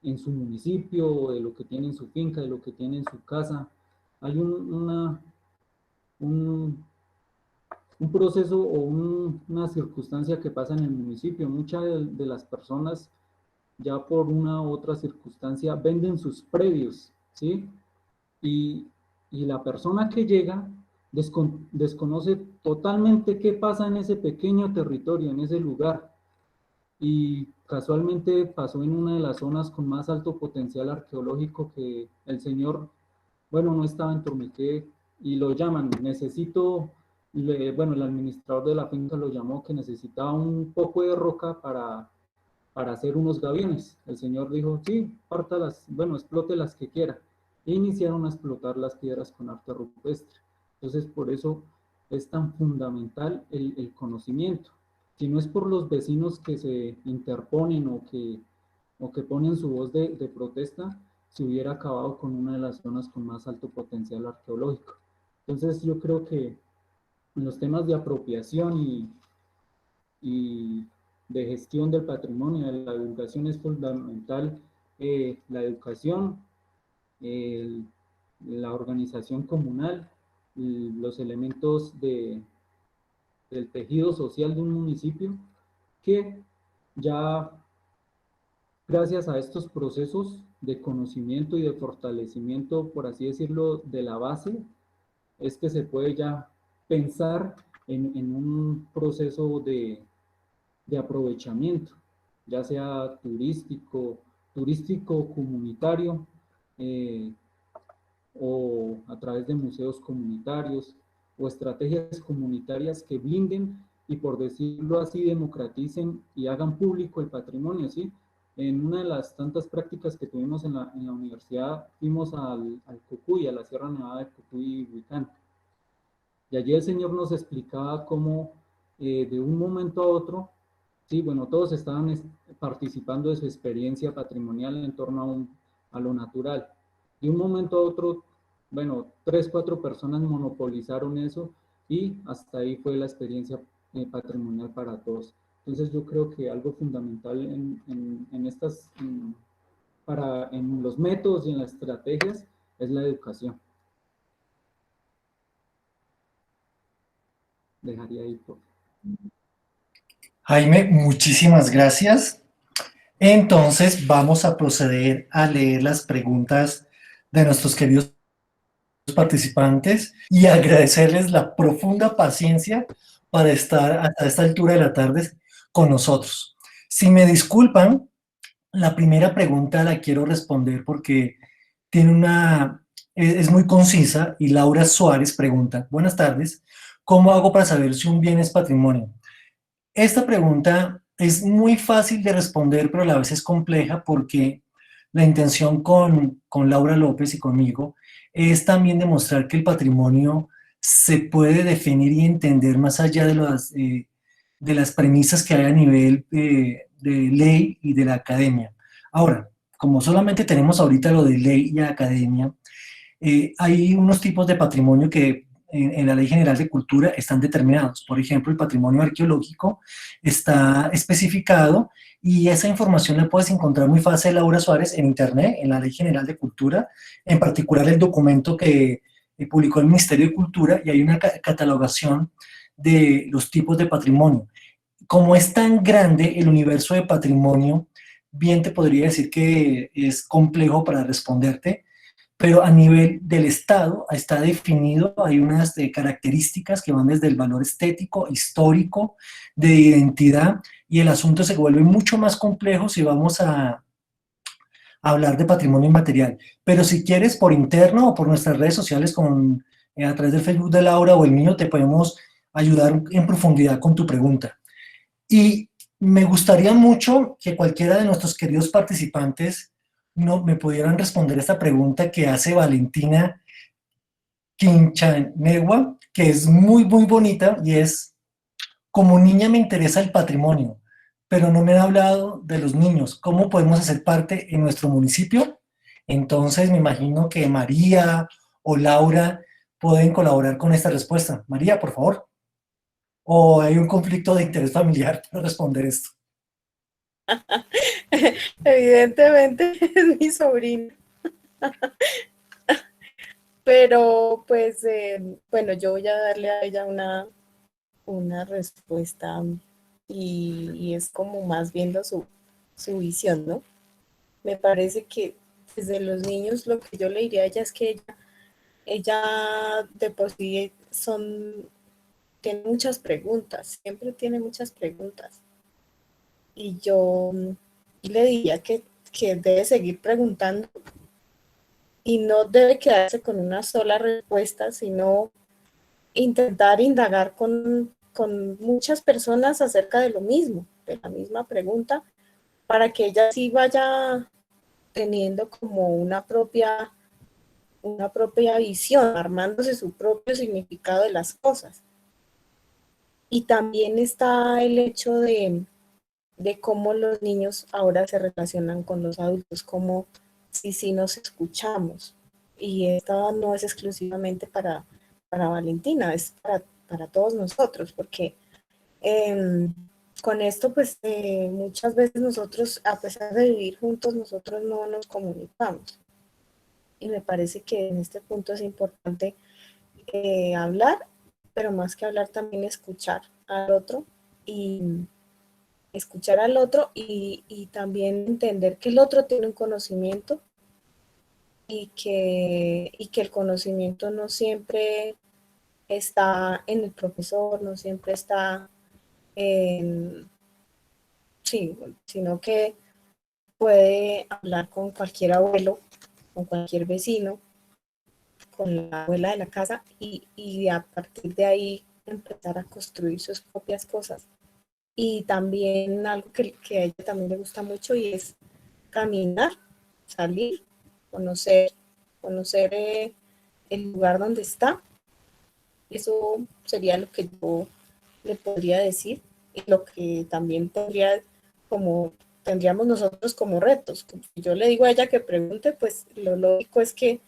en su municipio, de lo que tiene en su finca, de lo que tiene en su casa. Hay un proceso o una circunstancia que pasa en el municipio. Muchas de las personas, ya por una u otra circunstancia, venden sus predios, ¿sí? Y la persona que llega desconoce totalmente qué pasa en ese pequeño territorio, en ese lugar. Y casualmente pasó en una de las zonas con más alto potencial arqueológico, que el señor, bueno, no estaba en Turmiqué, y lo llaman, bueno, el administrador de la finca lo llamó que necesitaba un poco de roca para hacer unos gaviones. El señor dijo, sí, pártalas, bueno, explote las que quiera. E iniciaron a explotar las piedras con arte rupestre. Entonces, por eso es tan fundamental el conocimiento. Si no es por los vecinos que se interponen o que ponen su voz de protesta, se hubiera acabado con una de las zonas con más alto potencial arqueológico. Entonces, yo creo que en los temas de apropiación y de gestión del patrimonio, de la educación, es fundamental la educación, la organización comunal, los elementos del tejido social de un municipio, que ya gracias a estos procesos de conocimiento y de fortalecimiento, por así decirlo, de la base, es que se puede ya pensar en un proceso de aprovechamiento, ya sea turístico comunitario, o a través de museos comunitarios, o estrategias comunitarias que blinden y, por decirlo así, democraticen y hagan público el patrimonio, ¿sí? En una de las tantas prácticas que tuvimos en la universidad, fuimos al Cocuy, a la Sierra Nevada de Cocuy y Huicán. Y allí el Señor nos explicaba cómo de un momento a otro, sí, bueno, todos estaban participando de su experiencia patrimonial en torno a lo natural. De un momento a otro, bueno, 3, 4 personas monopolizaron eso y hasta ahí fue la experiencia patrimonial para todos. Entonces yo creo que algo fundamental en los métodos y en las estrategias es la educación. Dejaría ahí por... Jaime, muchísimas gracias. Entonces vamos a proceder a leer las preguntas de nuestros queridos participantes y agradecerles la profunda paciencia para estar hasta esta altura de la tarde con nosotros. Si me disculpan, la primera pregunta la quiero responder porque es muy concisa y Laura Suárez pregunta: buenas tardes, ¿cómo hago para saber si un bien es patrimonio? Esta pregunta es muy fácil de responder, pero a la vez es compleja porque la intención con Laura López y conmigo es también demostrar que el patrimonio se puede definir y entender más allá de las premisas que hay a nivel de ley y de la academia. Ahora, como solamente tenemos ahorita lo de ley y academia, hay unos tipos de patrimonio que en la Ley General de Cultura están determinados. Por ejemplo, el patrimonio arqueológico está especificado y esa información la puedes encontrar muy fácil, Laura Suárez, en Internet, en la Ley General de Cultura, en particular el documento que publicó el Ministerio de Cultura, y hay una catalogación de los tipos de patrimonio. Como es tan grande el universo de patrimonio, bien te podría decir que es complejo para responderte, pero a nivel del Estado está definido, hay unas características que van desde el valor estético, histórico, de identidad, y el asunto se vuelve mucho más complejo si vamos a hablar de patrimonio inmaterial. Pero si quieres, por interno o por nuestras redes sociales, a través del Facebook de Laura o el mío, te podemos ayudar en profundidad con tu pregunta. Y me gustaría mucho que cualquiera de nuestros queridos participantes me pudieran responder esta pregunta que hace Valentina Quinchanegua, que es muy, muy bonita, y es: como niña me interesa el patrimonio, pero no me han hablado de los niños. ¿Cómo podemos hacer parte en nuestro municipio? Entonces me imagino que María o Laura pueden colaborar con esta respuesta. María, por favor. ¿O hay un conflicto de interés familiar para responder esto? Evidentemente es mi sobrino. Pero pues, bueno, yo voy a darle a ella una respuesta y es como más viendo su visión, ¿no? Me parece que desde los niños lo que yo le diría a ella es que ella de por sí tiene muchas preguntas, siempre tiene muchas preguntas. Y yo le diría que debe seguir preguntando y no debe quedarse con una sola respuesta, sino intentar indagar con muchas personas acerca de lo mismo, de la misma pregunta, para que ella sí vaya teniendo como una propia visión, armándose su propio significado de las cosas. Y también está el hecho de cómo los niños ahora se relacionan con los adultos, cómo sí nos escuchamos. Y esta no es exclusivamente para Valentina, es para todos nosotros, porque con esto, pues muchas veces nosotros, a pesar de vivir juntos, nosotros no nos comunicamos. Y me parece que en este punto es importante hablar, pero más que hablar también escuchar al otro y también entender que el otro tiene un conocimiento y que el conocimiento no siempre está en el profesor, no siempre está sino que puede hablar con cualquier abuelo, con cualquier vecino, con la abuela de la casa y a partir de ahí empezar a construir sus propias cosas. Y también algo que a ella también le gusta mucho y es caminar, salir, conocer el lugar donde está. Eso sería lo que yo le podría decir y lo que también tendríamos nosotros como retos. Como yo le digo a ella que pregunte, pues lo lógico es que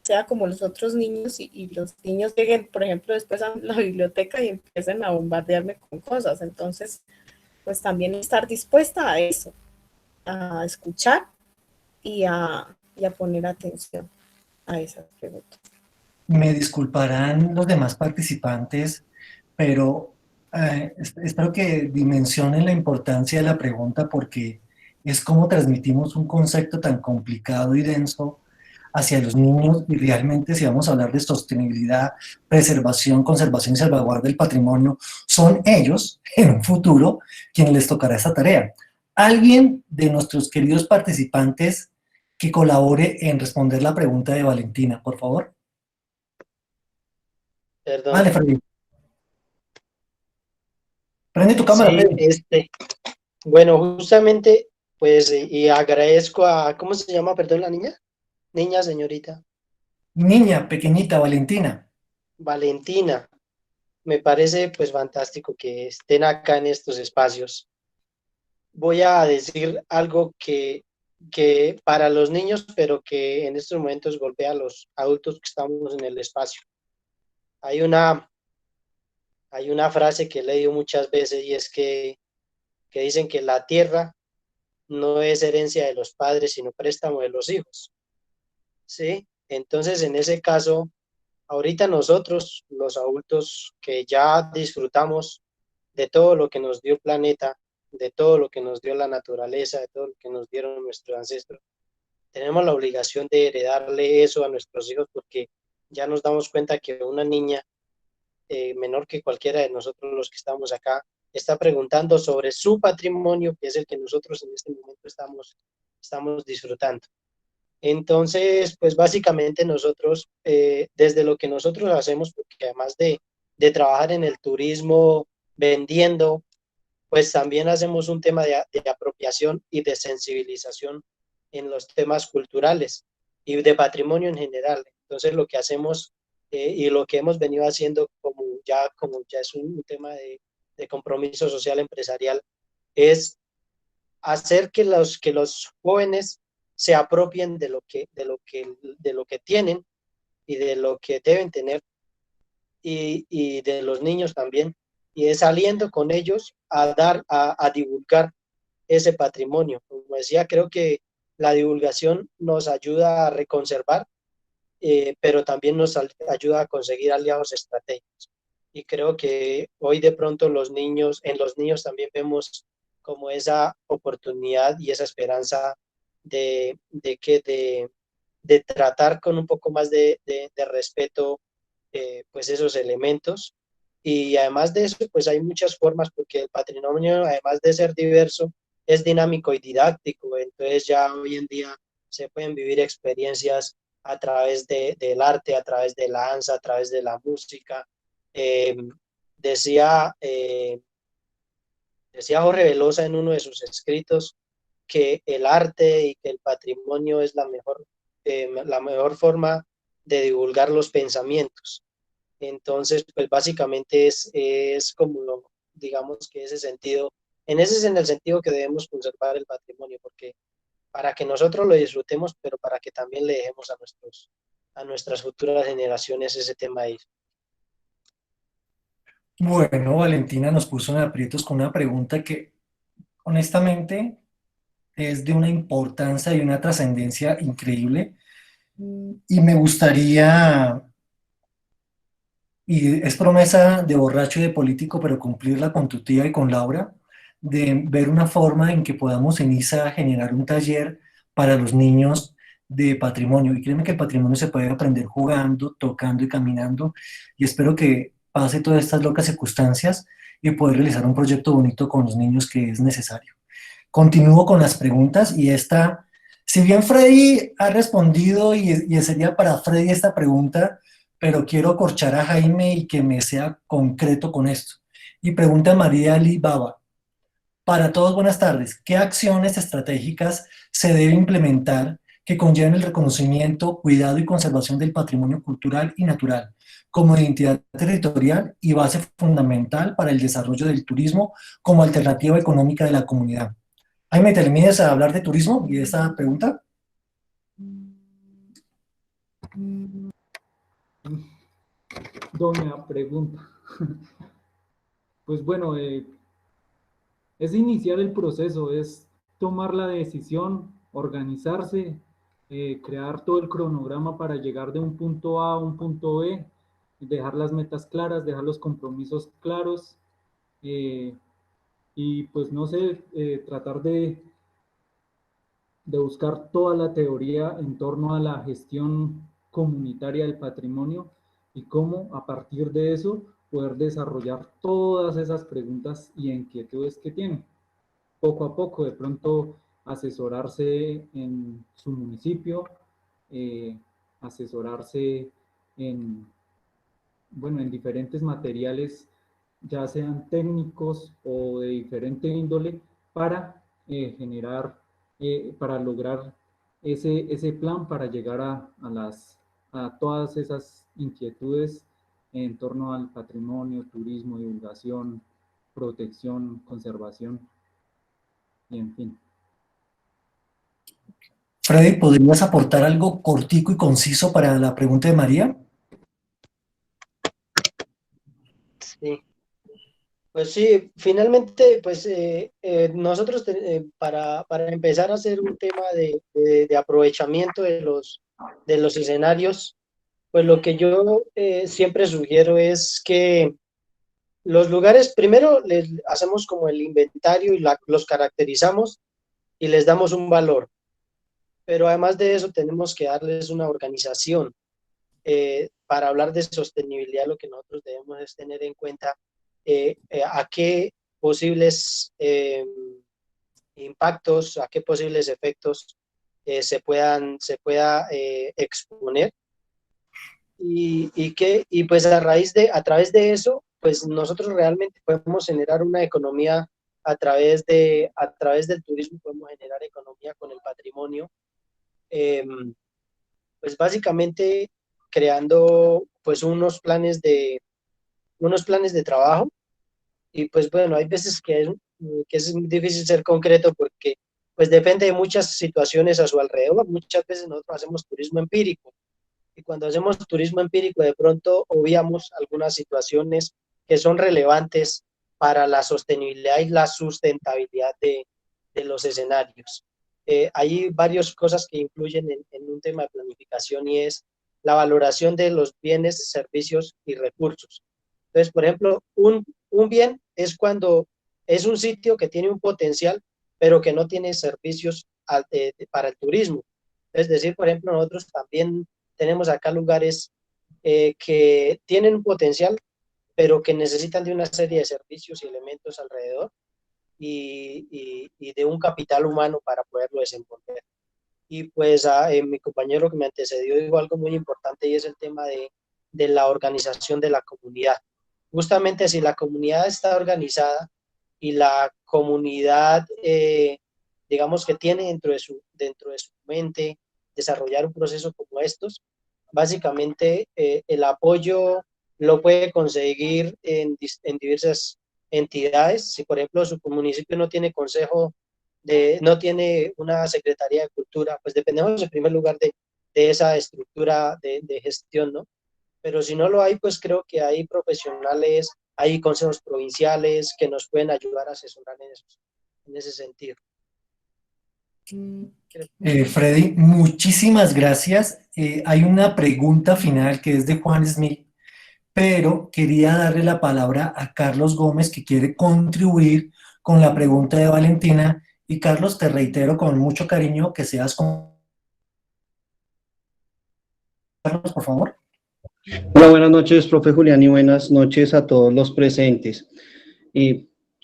sea como los otros niños y los niños lleguen, por ejemplo, después a la biblioteca y empiecen a bombardearme con cosas. Entonces, pues también estar dispuesta a eso, a escuchar y a poner atención a esas preguntas. Me disculparán los demás participantes, pero espero que dimensionen la importancia de la pregunta porque es como transmitimos un concepto tan complicado y denso hacia los niños y realmente si vamos a hablar de sostenibilidad, preservación, conservación y salvaguarda del patrimonio, son ellos en un futuro quienes les tocará esta tarea. ¿Alguien de nuestros queridos participantes que colabore en responder la pregunta de Valentina, por favor? Perdón. Vale, Freddy. Prende tu cámara, Sí, Freddy. bueno, justamente, pues, y agradezco ¿cómo se llama, perdón, la niña? Niña, señorita. Niña, pequeñita, Valentina. Valentina. Me parece, pues, fantástico que estén acá en estos espacios. Voy a decir algo que para los niños, pero que en estos momentos golpea a los adultos que estamos en el espacio. Hay una frase que he leído muchas veces y es que dicen que la tierra no es herencia de los padres, sino préstamo de los hijos. ¿Sí? Entonces, en ese caso, ahorita nosotros, los adultos que ya disfrutamos de todo lo que nos dio el planeta, de todo lo que nos dio la naturaleza, de todo lo que nos dieron nuestros ancestros, tenemos la obligación de heredarle eso a nuestros hijos porque ya nos damos cuenta que una niña menor que cualquiera de nosotros los que estamos acá está preguntando sobre su patrimonio, que es el que nosotros en este momento estamos disfrutando. Entonces, pues básicamente nosotros, desde lo que nosotros hacemos, porque además de trabajar en el turismo vendiendo, pues también hacemos un tema de apropiación y de sensibilización en los temas culturales y de patrimonio en general. Entonces lo que hacemos y lo que hemos venido haciendo como ya es un tema de compromiso social empresarial es hacer que los jóvenes se apropien de lo que tienen y de lo que deben tener y de los niños también, y es saliendo con ellos a divulgar ese patrimonio. Como decía, creo que la divulgación nos ayuda a reconservar, pero también nos ayuda a conseguir aliados estratégicos. Y creo que hoy de pronto en los niños también vemos como esa oportunidad y esa esperanza de tratar con un poco más de respeto pues esos elementos. Y además de eso, pues hay muchas formas, porque el patrimonio, además de ser diverso, es dinámico y didáctico. Entonces ya hoy en día se pueden vivir experiencias a través del arte, a través de la danza, a través de la música. Decía Jorge Velosa en uno de sus escritos que el arte y que el patrimonio es la mejor forma de divulgar los pensamientos. Entonces, pues básicamente es como, digamos que ese es en el sentido que debemos conservar el patrimonio, porque para que nosotros lo disfrutemos, pero para que también le dejemos a nuestras futuras generaciones ese tema ahí. Bueno, Valentina nos puso en aprietos con una pregunta que honestamente es de una importancia y una trascendencia increíble y me gustaría, y es promesa de borracho y de político, pero cumplirla con tu tía y con Laura, de ver una forma en que podamos en ISA generar un taller para los niños de patrimonio. Y créeme que el patrimonio se puede aprender jugando, tocando y caminando, y espero que pase todas estas locas circunstancias y poder realizar un proyecto bonito con los niños que es necesario. Continúo con las preguntas y esta Si bien Freddy ha respondido y sería para Freddy esta pregunta, pero quiero corchar a Jaime y que me sea concreto con esto. Y pregunta María Alibaba. Para todos, buenas tardes. ¿Qué acciones estratégicas se debe implementar que conlleven el reconocimiento, cuidado y conservación del patrimonio cultural y natural como identidad territorial y base fundamental para el desarrollo del turismo como alternativa económica de la comunidad? Jaime, ¿terminas a hablar de turismo y de esta pregunta? Doña pregunta. Pues bueno, es iniciar el proceso, es tomar la decisión, organizarse, crear todo el cronograma para llegar de un punto A a un punto B, dejar las metas claras, dejar los compromisos claros, y pues no sé, tratar de buscar toda la teoría en torno a la gestión comunitaria del patrimonio y cómo a partir de eso poder desarrollar todas esas preguntas y inquietudes que tienen. Poco a poco, de pronto asesorarse en su municipio, asesorarse en, bueno, en diferentes materiales, ya sean técnicos o de diferente índole, para generar, para lograr ese plan para llegar a todas esas inquietudes en torno al patrimonio, turismo, divulgación, protección, conservación y en fin. Freddy, ¿podrías aportar algo cortico y conciso para la pregunta de María? Sí. Pues sí, finalmente, pues nosotros para empezar a hacer un tema de aprovechamiento de los escenarios, pues lo que yo siempre sugiero es que los lugares, primero les hacemos como el inventario y los caracterizamos y les damos un valor, pero además de eso tenemos que darles una organización. Para hablar de sostenibilidad, lo que nosotros debemos es tener en cuenta a qué posibles impactos, a qué posibles efectos se pueda exponer y pues a través de eso, pues nosotros realmente podemos generar una economía a través del turismo, podemos generar economía con el patrimonio, pues básicamente creando pues unos planes de trabajo. Y pues bueno, hay veces que es difícil ser concreto porque pues depende de muchas situaciones a su alrededor. Muchas veces nosotros hacemos turismo empírico y cuando hacemos turismo empírico de pronto obviamos algunas situaciones que son relevantes para la sostenibilidad y la sustentabilidad de los escenarios. Hay varias cosas que influyen en un tema de planificación y es la valoración de los bienes, servicios y recursos. Entonces, por ejemplo, un bien es cuando es un sitio que tiene un potencial, pero que no tiene servicios para el turismo. Es decir, por ejemplo, nosotros también tenemos acá lugares que tienen un potencial, pero que necesitan de una serie de servicios y elementos alrededor y de un capital humano para poderlo desenvolver. Y pues mi compañero que me antecedió dijo algo muy importante y es el tema de la organización de la comunidad. Justamente si la comunidad está organizada y la comunidad, digamos que tiene dentro de su mente desarrollar un proceso como estos, básicamente el apoyo lo puede conseguir en diversas entidades. Si por ejemplo su municipio no tiene consejo, no tiene una secretaría de cultura, pues dependemos en primer lugar de esa estructura de gestión, ¿no? Pero si no lo hay, pues creo que hay profesionales, hay consejos provinciales que nos pueden ayudar a asesorar en ese sentido. Freddy, muchísimas gracias. Hay una pregunta final que es de Juan Smith, pero quería darle la palabra a Carlos Gómez, que quiere contribuir con la pregunta de Valentina. Y Carlos, te reitero con mucho cariño que seas con... Carlos, por favor. Hola, buenas noches, profe Julián, y buenas noches a todos los presentes.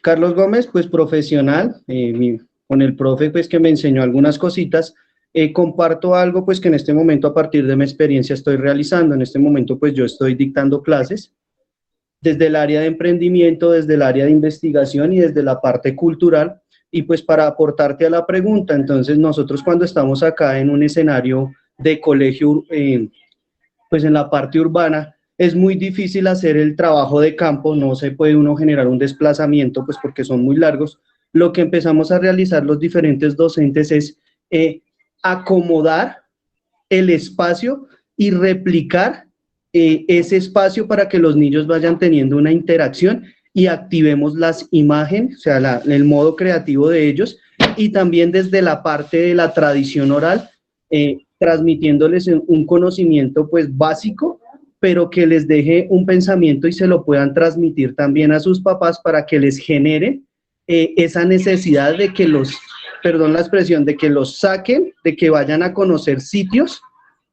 Carlos Gómez, pues profesional, con el profe pues que me enseñó algunas cositas, Comparto algo pues que en este momento a partir de mi experiencia estoy realizando. En este momento pues yo estoy dictando clases desde el área de emprendimiento, desde el área de investigación y desde la parte cultural. Y pues para aportarte a la pregunta, entonces nosotros cuando estamos acá en un escenario de colegio, pues en la parte urbana, es muy difícil hacer el trabajo de campo, no se puede uno generar un desplazamiento, pues porque son muy largos. Lo que empezamos a realizar los diferentes docentes es acomodar el espacio y replicar ese espacio para que los niños vayan teniendo una interacción y activemos las imágenes, o sea, el modo creativo de ellos, y también desde la parte de la tradición oral, transmitiéndoles un conocimiento pues básico, pero que les deje un pensamiento y se lo puedan transmitir también a sus papás para que les genere esa necesidad de que los, perdón la expresión, de que los saquen, de que vayan a conocer sitios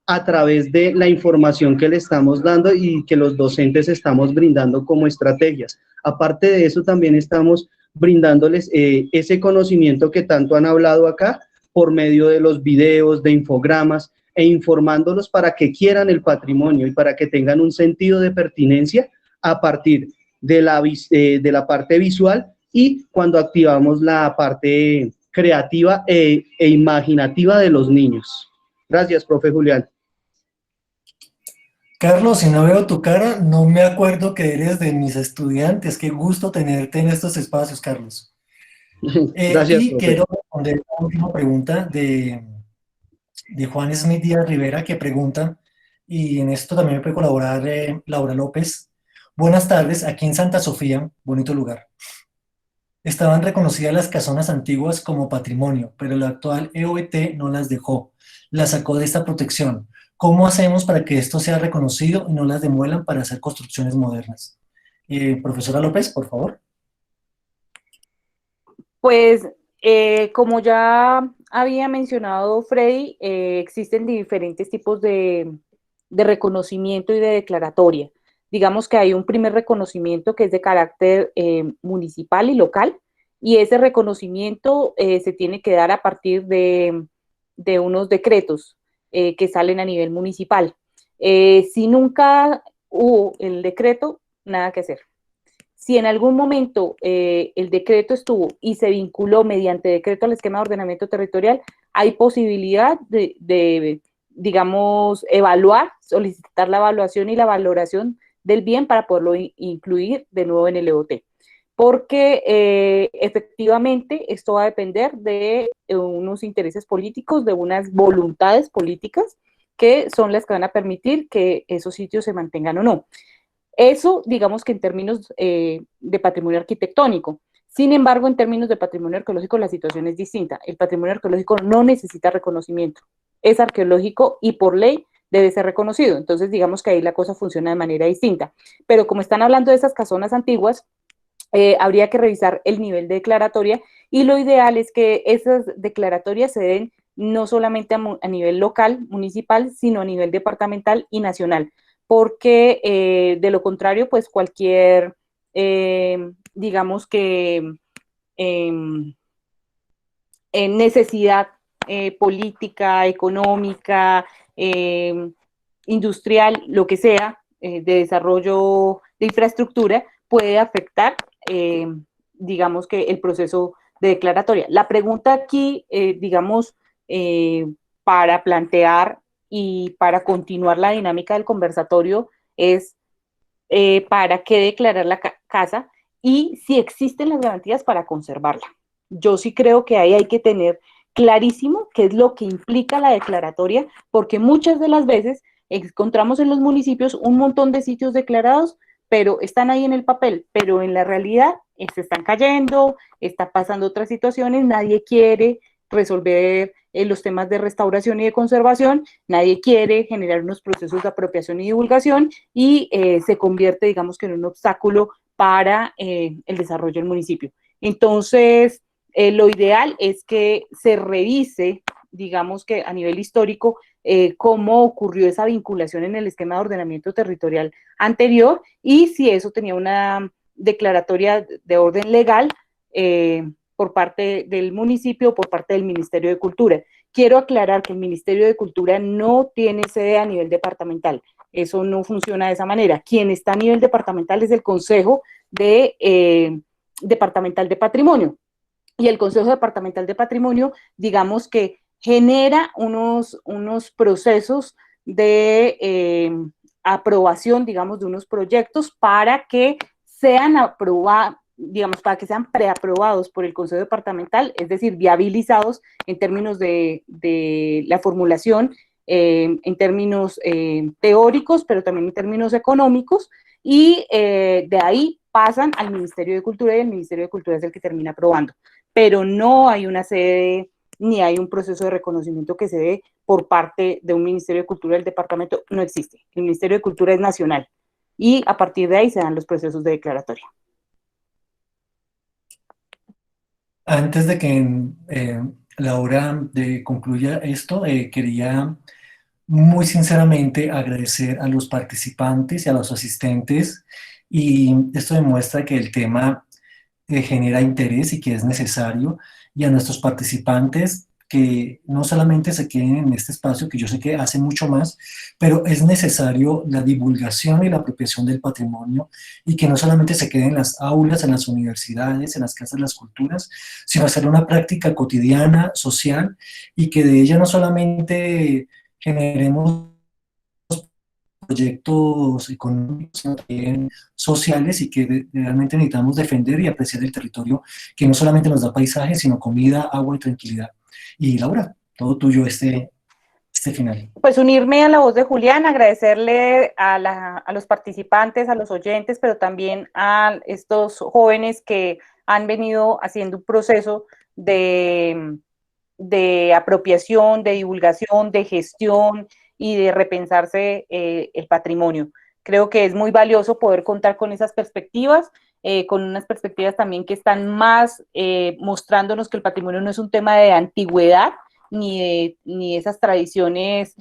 a través de la información que le estamos dando y que los docentes estamos brindando como estrategias. Aparte de eso, también estamos brindándoles ese conocimiento que tanto han hablado acá por medio de los videos, de infogramas, e informándolos para que quieran el patrimonio y para que tengan un sentido de pertinencia a partir de la parte visual y cuando activamos la parte creativa e imaginativa de los niños. Gracias, profe Julián. Carlos, si no veo tu cara, no me acuerdo que eres de mis estudiantes. Qué gusto tenerte en estos espacios, Carlos. Gracias, Y profe. quiero responder la última pregunta de Juan Smith Díaz Rivera, que pregunta, y en esto también me puede colaborar Laura López. Buenas tardes, aquí en Santa Sofía, bonito lugar. Estaban reconocidas las casonas antiguas como patrimonio, pero el actual EOET no las dejó, las sacó de esta protección. ¿Cómo hacemos para que esto sea reconocido y no las demuelan para hacer construcciones modernas? Profesora López, por favor. Pues, como ya había mencionado Freddy, existen diferentes tipos de reconocimiento y de declaratoria. Digamos que hay un primer reconocimiento que es de carácter municipal y local, y ese reconocimiento se tiene que dar a partir de unos decretos que salen a nivel municipal. Si nunca hubo el decreto, nada que hacer. Si en algún momento el decreto estuvo y se vinculó mediante decreto al esquema de ordenamiento territorial, hay posibilidad de, digamos, evaluar, solicitar la evaluación y la valoración del bien para poderlo incluir de nuevo en el EOT. Porque efectivamente esto va a depender de unos intereses políticos, de unas voluntades políticas que son las que van a permitir que esos sitios se mantengan o no. Eso, digamos que en términos de patrimonio arquitectónico. Sin embargo, en términos de patrimonio arqueológico, la situación es distinta. El patrimonio arqueológico no necesita reconocimiento. Es arqueológico y por ley debe ser reconocido. Entonces, digamos que ahí la cosa funciona de manera distinta. Pero como están hablando de esas casonas antiguas, habría que revisar el nivel de declaratoria y lo ideal es que esas declaratorias se den no solamente a nivel local, municipal, sino a nivel departamental y nacional, porque de lo contrario, pues cualquier, digamos que necesidad política, económica, industrial, lo que sea, de desarrollo de infraestructura, puede afectar, digamos que el proceso de declaratoria. La pregunta aquí, digamos, para plantear y para continuar la dinámica del conversatorio es para qué declarar la casa y si existen las garantías para conservarla. Yo sí creo que ahí hay que tener clarísimo qué es lo que implica la declaratoria, porque muchas de las veces encontramos en los municipios un montón de sitios declarados, pero están ahí en el papel, pero en la realidad se están cayendo, están pasando otras situaciones, nadie quiere resolver los temas de restauración y de conservación, nadie quiere generar unos procesos de apropiación y divulgación y se convierte, digamos que en un obstáculo para el desarrollo del municipio. Entonces, lo ideal es que se revise, digamos que a nivel histórico, cómo ocurrió esa vinculación en el esquema de ordenamiento territorial anterior y si eso tenía una declaratoria de orden legal por parte del municipio o por parte del Ministerio de Cultura. Quiero aclarar que el Ministerio de Cultura no tiene sede a nivel departamental. Eso no funciona de esa manera. Quien está a nivel departamental es el Consejo Departamental de Patrimonio. Y el Consejo Departamental de Patrimonio, digamos que genera unos procesos de aprobación, digamos, de unos proyectos para que sean aprobados, digamos, para que sean preaprobados por el Consejo Departamental, es decir, viabilizados en términos de la formulación, en términos teóricos, pero también en términos económicos, y de ahí pasan al Ministerio de Cultura y el Ministerio de Cultura es el que termina aprobando. Pero no hay una sede ni hay un proceso de reconocimiento que se dé por parte de un Ministerio de Cultura del departamento, no existe. El Ministerio de Cultura es nacional y a partir de ahí se dan los procesos de declaratoria. Antes de que Laura concluya esto, quería muy sinceramente agradecer a los participantes y a los asistentes, y esto demuestra que el tema genera interés y que es necesario, y a nuestros participantes que no solamente se queden en este espacio, que yo sé que hace mucho más, pero es necesario la divulgación y la apropiación del patrimonio, y que no solamente se queden en las aulas, en las universidades, en las casas de las culturas, sino hacer una práctica cotidiana, social, y que de ella no solamente generemos proyectos económicos, sino también sociales, y que realmente necesitamos defender y apreciar el territorio que no solamente nos da paisaje, sino comida, agua y tranquilidad. Y Laura, todo tuyo este final. Pues unirme a la voz de Julián, agradecerle a los participantes, a los oyentes, pero también a estos jóvenes que han venido haciendo un proceso de apropiación, de divulgación, de gestión y de repensarse el patrimonio. Creo que es muy valioso poder contar con esas perspectivas, con unas perspectivas también que están más mostrándonos que el patrimonio no es un tema de antigüedad ni de esas tradiciones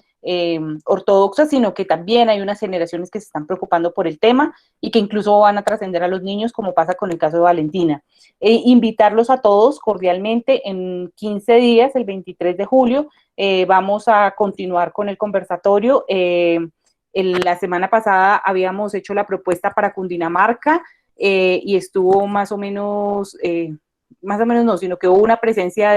ortodoxas, sino que también hay unas generaciones que se están preocupando por el tema y que incluso van a trascender a los niños, como pasa con el caso de Valentina. Invitarlos a todos cordialmente en 15 días, el 23 de julio, vamos a continuar con el conversatorio. La semana pasada habíamos hecho la propuesta para Cundinamarca y estuvo más o menos no, sino que hubo una presencia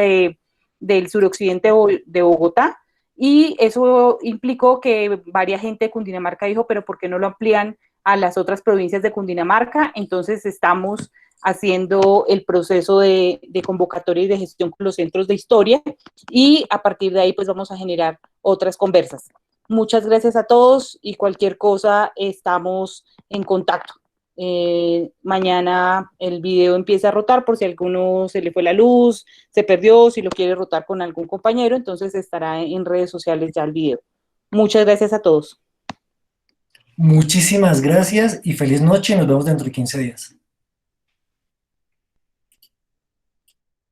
del suroccidente de Bogotá, y eso implicó que varias gente de Cundinamarca dijo, pero ¿por qué no lo amplían a las otras provincias de Cundinamarca? Entonces estamos haciendo el proceso de convocatoria y de gestión con los centros de historia, y a partir de ahí pues vamos a generar otras conversas. Muchas gracias a todos, y cualquier cosa estamos en contacto. Mañana el video empieza a rotar por si a alguno se le fue la luz, se perdió, si lo quiere rotar con algún compañero, entonces estará en redes sociales ya el video. Muchas gracias a todos. Muchísimas gracias y feliz noche, nos vemos dentro de 15 días.